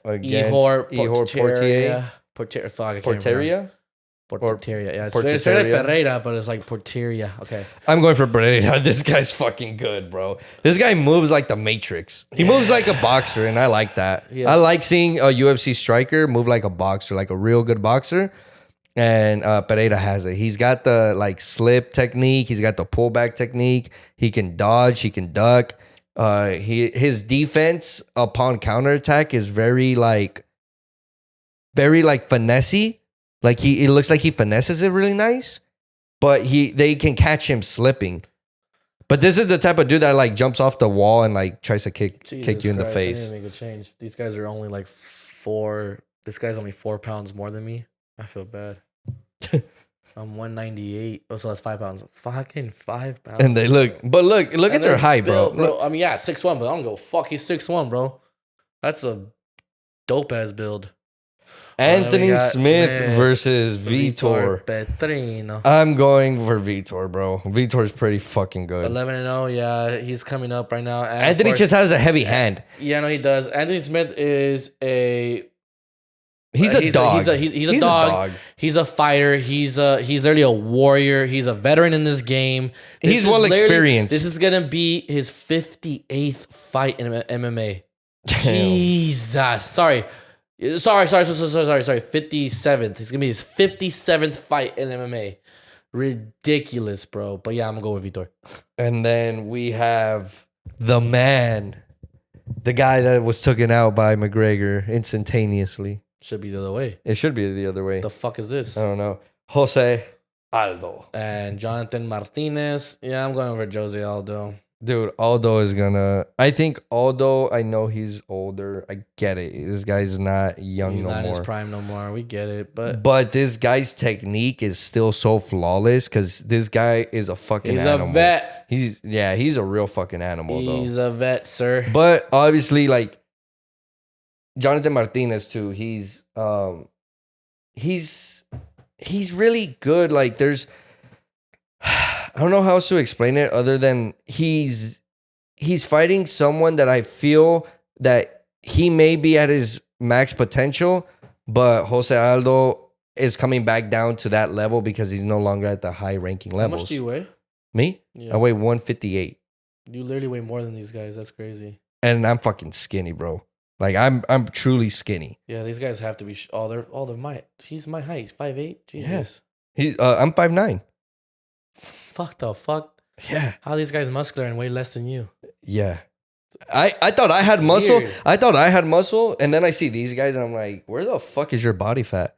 Against Ihor Portier. Porteria? Porteria. Yeah, it's like Pereira, but it's like Porteria. Okay. I'm going for Pereira. This guy's fucking good, bro. This guy moves like the Matrix. He moves like a boxer, and I like that. Yes. I like seeing a UFC striker move like a boxer, like a real good boxer. And Pereira has it. He's got the like slip technique. He's got the pullback technique. He can dodge. He can duck. His defense upon counterattack is very finessey. Like it looks like he finesses it really nice, but they can catch him slipping. But this is the type of dude that like jumps off the wall and like tries to kick you in the face. I need to make a change. These guys are only like 4. This guy's only 4 pounds more than me. I feel bad. I'm 198. Oh, so that's 5 pounds. Fucking 5 pounds. And they look at their height, built, bro. I mean, yeah, 6'1", but I don't go fuck. He's 6'1", bro. That's a dope ass build. Anthony Smith versus Vitor Petrino. I'm going for Vitor, bro. Vitor's pretty fucking good. 11-0, yeah. He's coming up right now. And Anthony just has a heavy hand. Yeah, no, he does. Anthony Smith is a... He's a dog. He's a dog. He's a fighter. He's literally a warrior. He's a veteran in this game. He's well experienced. This is going to be his 58th fight in MMA. Jesus. Sorry. 57th. It's gonna be his 57th fight in MMA. Ridiculous, bro. But yeah, I'm gonna go with Vitor. And then we have the man, the guy that was taken out by McGregor instantaneously. Should be the other way. It should be the other way. The fuck is this? I don't know. Jose Aldo and Jonathan Martinez. Yeah, I'm going over Jose Aldo. Dude, Aldo is gonna. I think Aldo. I know he's older. I get it. This guy's not young He's no not in more. his prime no more. We get it, But this guy's technique is still so flawless because this guy is a fucking he's animal. a vet. He's a real fucking animal. He's a vet, sir. But obviously, like Jonathan Martinez too. He's really good. Like there's. I don't know how else to explain it other than he's fighting someone that I feel that he may be at his max potential, but Jose Aldo is coming back down to that level because he's no longer at the high ranking levels. How much do you weigh? Me? Yeah. I weigh 158. You literally weigh more than these guys. That's crazy. And I'm fucking skinny, bro. Like I'm truly skinny. Yeah, these guys have to be they're my he's my height, 5'8". Jesus. Yeah. I'm 5'9". Fuck the fuck. Yeah. How are these guys muscular and weigh less than you? Yeah. I thought I had muscle. Weird. I thought I had muscle, and then I see these guys, and I'm like, where the fuck is your body fat?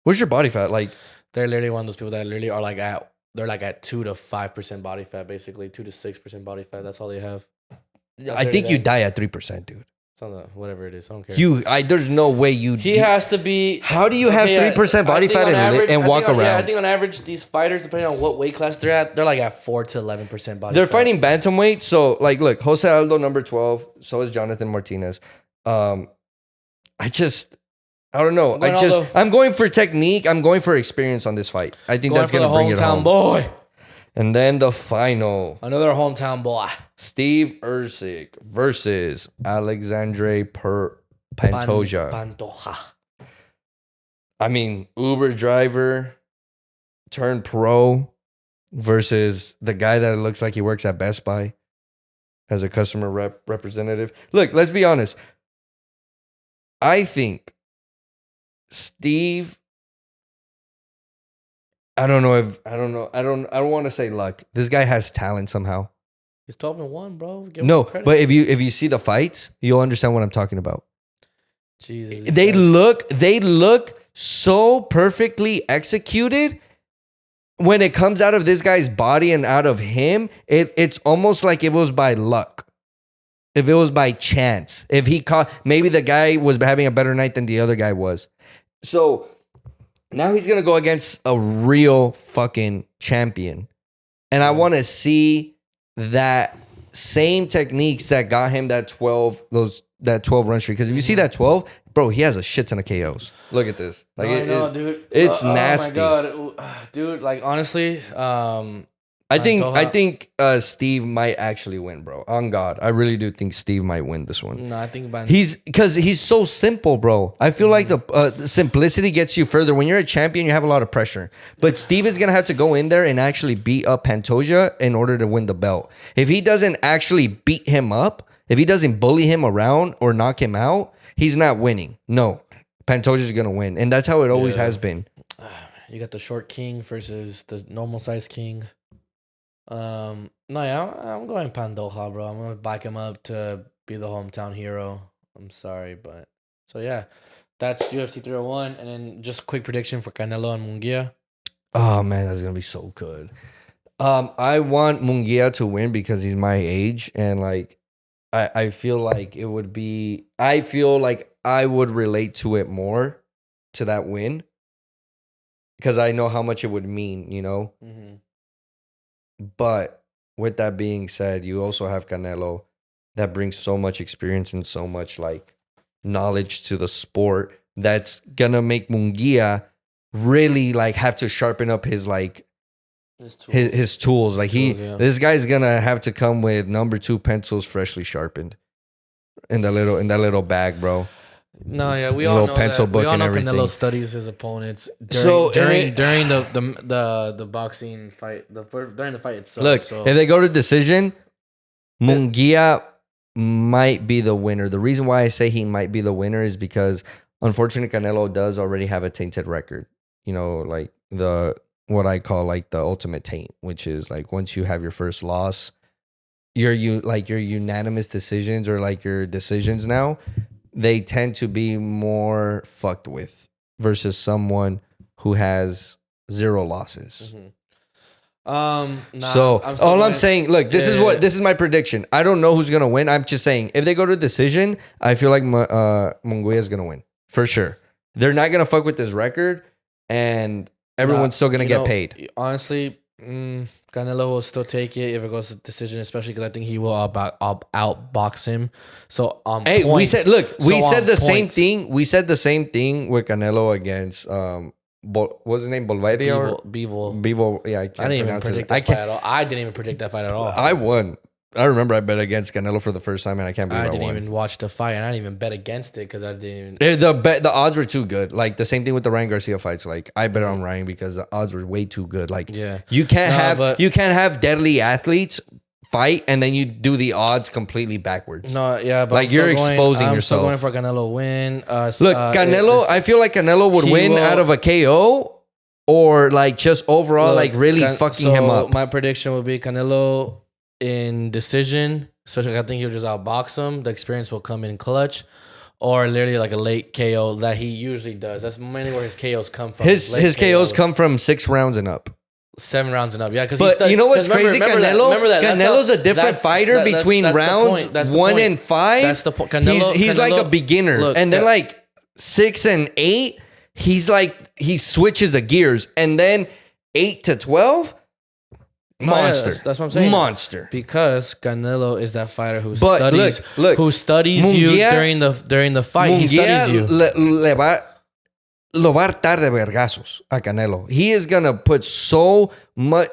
Where's your body fat? Like, they're literally one of those people that literally are like at 2 to 5% body fat, basically 2 to 6% body fat. That's all they have. I think you die at 3%, dude. Whatever it is, I don't care. There's no way He has to be. How do you have 3% body fat and walk around? Yeah, I think on average, these fighters, depending on what weight class they're at, they're like at 4 to 11% body. They're fat. fighting bantamweight, so like, look, Jose Aldo number 12. So is Jonathan Martinez. I don't know. I'm going for technique. I'm going for experience on this fight. I think that's gonna bring it home. Hometown boy. And then the final. Another hometown boy. Steve Erceg versus Alexandre Pantoja. Pantoja. I mean, Uber driver turned pro versus the guy that looks like he works at Best Buy as a customer representative. Look, let's be honest. I think Steve... I don't want to say luck. This guy has talent somehow. He's 12-1, bro. No, but if you see the fights, you'll understand what I'm talking about. Jesus. They look so perfectly executed. When it comes out of this guy's body and out of him, it's almost like it was by luck. If it was by chance. If he caught, maybe the guy was having a better night than the other guy was. So now he's going to go against a real fucking champion. And I want to see that same techniques that got him that 12 run streak. Because if you see that 12, bro, he has a shit ton of KOs. Look at this. Like, I know, dude. It's nasty. Oh my god, dude. Like honestly, I think Steve might actually win, bro. On God, I really do think Steve might win this one. No, I think because he's so simple, bro. I feel like the simplicity gets you further. When you're a champion, you have a lot of pressure. But Steve is gonna have to go in there and actually beat up Pantoja in order to win the belt. If he doesn't actually beat him up, if he doesn't bully him around or knock him out, he's not winning. No, Pantoja's gonna win, and that's how it always has been. You got the short king versus the normal size king. I'm going Pantoja, bro. I'm gonna back him up to be the hometown hero. I'm sorry, but so yeah, that's UFC 301, and then just quick prediction for Canelo and Munguia. Oh man, that's gonna be so good. I want Munguia to win because he's my age, and like I feel like it would be. I feel like I would relate to it more to that win because I know how much it would mean, you know. Mm-hmm. But with that being said, you also have Canelo that brings so much experience and so much like knowledge to the sport that's gonna make Munguia really like have to sharpen up his like his tools. Like this guy's gonna have to come with number 2 pencils freshly sharpened in that little bag, bro. No, yeah, we all know pencil book. We all know Canelo studies his opponents during the boxing fight, during the fight itself. Look, if they go to decision, Munguia might be the winner. The reason why I say he might be the winner is because unfortunately Canelo does already have a tainted record. You know, like what I call like the ultimate taint, which is like once you have your first loss, your unanimous decisions or like your decisions now, they tend to be more fucked with versus someone who has 0 losses. Mm-hmm. Nah, So all I'm saying, look, this Yeah. is my prediction. I don't know who's gonna win. I'm just saying, if they go to decision, I feel like Munguia is gonna win for sure. They're not gonna fuck with this record, and everyone's still gonna get paid. Honestly, Canelo will still take it if it goes to decision, especially because I think he will outbox him. So Hey, points, we said, look, we so said on the same points, thing. We said the same thing with Canelo against what's his name? Bolvaria or Beevil. Bevo? Yeah, I can't I didn't even pronounce predict it. that I fight can't. at all. I didn't even predict that fight at all. I won. I remember I bet against Canelo for the first time, and I can't believe I didn't won. even watch the fight, and I didn't even bet against it because I didn't even. The odds were too good. Like the same thing with the Ryan Garcia fights. Like I bet on Ryan because the odds were way too good. Like you can't have deadly athletes fight and then you do the odds completely backwards. No, yeah, but like you're exposing I'm yourself. I'm still going for Canelo win. Look, Canelo. I feel like Canelo would win out of a KO or like just overall like really fucking him up. My prediction would be Canelo in decision. Especially, I think he'll just outbox him. The experience will come in clutch, or literally like a late KO that he usually does. That's mainly where his KOs come from. His KOs come from 6 rounds and up. 7 rounds and up, yeah. But you know what's crazy? Canelo's a different fighter between rounds 1 and 5. That's the point. He's like a beginner, and then like 6 and 8, he's like he switches the gears, and then 8 to 12. Monster. Yeah, that's what I'm saying. Monster. Because Canelo is that fighter who studies Munguia, you during the fight. Munguia he studies you. Lo va a hartar de vergazos a Canelo. He is gonna put so much.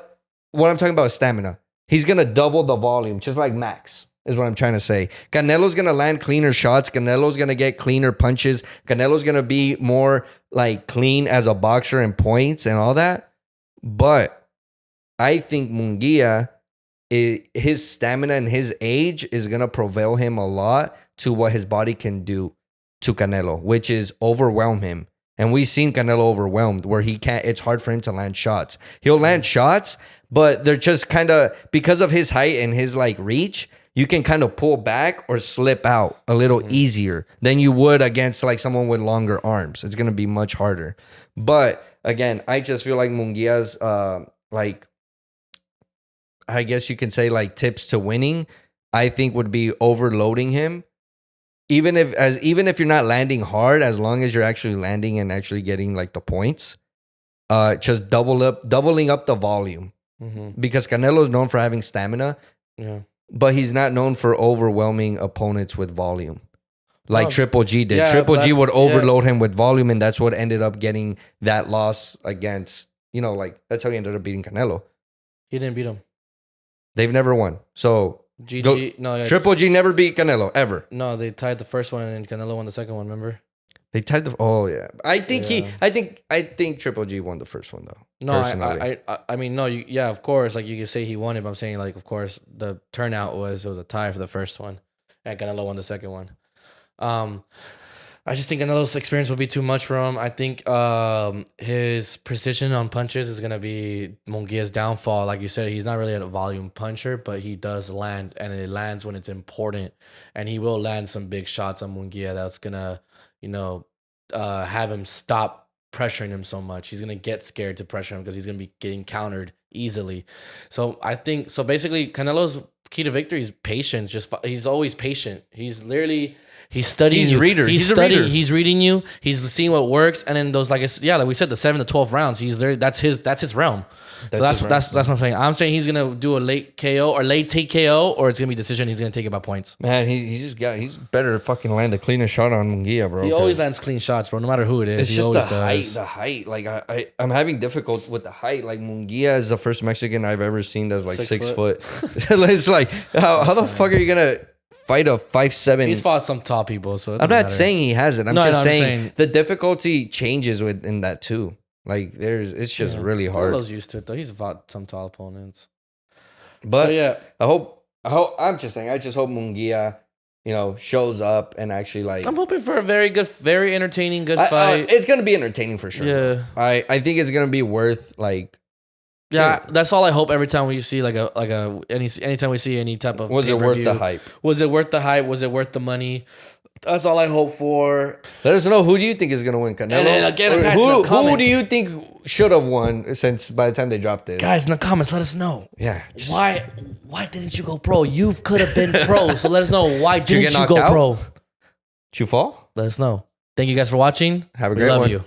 What I'm talking about is stamina. He's gonna double the volume, just like Max. Is what I'm trying to say. Canelo's gonna land cleaner shots. Canelo's gonna get cleaner punches. Canelo's gonna be more like clean as a boxer and points and all that. But I think Munguia, his stamina and his age is going to prevail him a lot to what his body can do to Canelo, which is overwhelm him. And we've seen Canelo overwhelmed where he can't, it's hard for him to land shots. He'll land shots, but they're just kind of, because of his height and his like reach, you can kind of pull back or slip out a little easier than you would against like someone with longer arms. It's going to be much harder. But again, I just feel like Munguia's like, I guess you can say like tips to winning, I think would be overloading him. Even if you're not landing hard, as long as you're actually landing and actually getting like the points, just doubling up the volume. Mm-hmm. Because Canelo is known for having stamina, but he's not known for overwhelming opponents with volume. Like Triple G did. Triple G would overload him with volume, and that's what ended up getting that loss against, like that's how he ended up beating Canelo. He didn't beat him. They've never won. So Triple G never beat Canelo ever. No, they tied the first one and Canelo won the second one. Remember? They tied the. Oh yeah, I think Triple G won the first one though. No, I mean no. Of course. Like you can say he won it, but I'm saying like of course the turnout was a tie for the first one, and Canelo won the second one. I just think Canelo's experience will be too much for him. I think his precision on punches is going to be Munguia's downfall. Like you said, he's not really a volume puncher, but he does land, and it lands when it's important. And he will land some big shots on Munguia that's going to, have him stop pressuring him so much. He's going to get scared to pressure him because he's going to be getting countered easily. So I think, basically Canelo's key to victory is patience. He's always patient. He's literally... He's studying you. He's a reader. He's reading you. He's seeing what works, and then those like we said, the 7 to 12 rounds. He's there. That's his realm. That's what I'm saying. I'm saying he's gonna do a late KO or late take KO, or it's gonna be decision. He's gonna take it by points. Man, he's better to fucking land the cleanest shot on Munguia, bro. He always lands clean shots, bro. No matter who it is, it's just the height. Like I'm having difficulty with the height. Like Munguia is the first Mexican I've ever seen that's like 6 foot. It's like how the fuck are you gonna fight a 5'7"? He's fought some tall people, so I'm not saying he hasn't. I'm just saying the difficulty changes within that too. Like it's just really hard. Carlos used to it though. He's fought some tall opponents. But I just hope Munguia, shows up and actually like. I'm hoping for a very entertaining, good fight. It's gonna be entertaining for sure. Yeah, I think it's gonna be worth like. Yeah, that's all I hope every time we see anytime we see any type of Was it worth the hype? Was it worth the hype? Was it worth the money? That's all I hope for. Let us know, who do you think is gonna win, Canelo? And then again, guys, in who the comments. do you think should have won since by the time they dropped this? Guys, in the comments, let us know. Yeah. Why didn't you go pro? You could have been pro. So let us know, why Did you didn't get you knocked go out? pro? Did you fall? Let us know. Thank you guys for watching. Have a We great love one. you.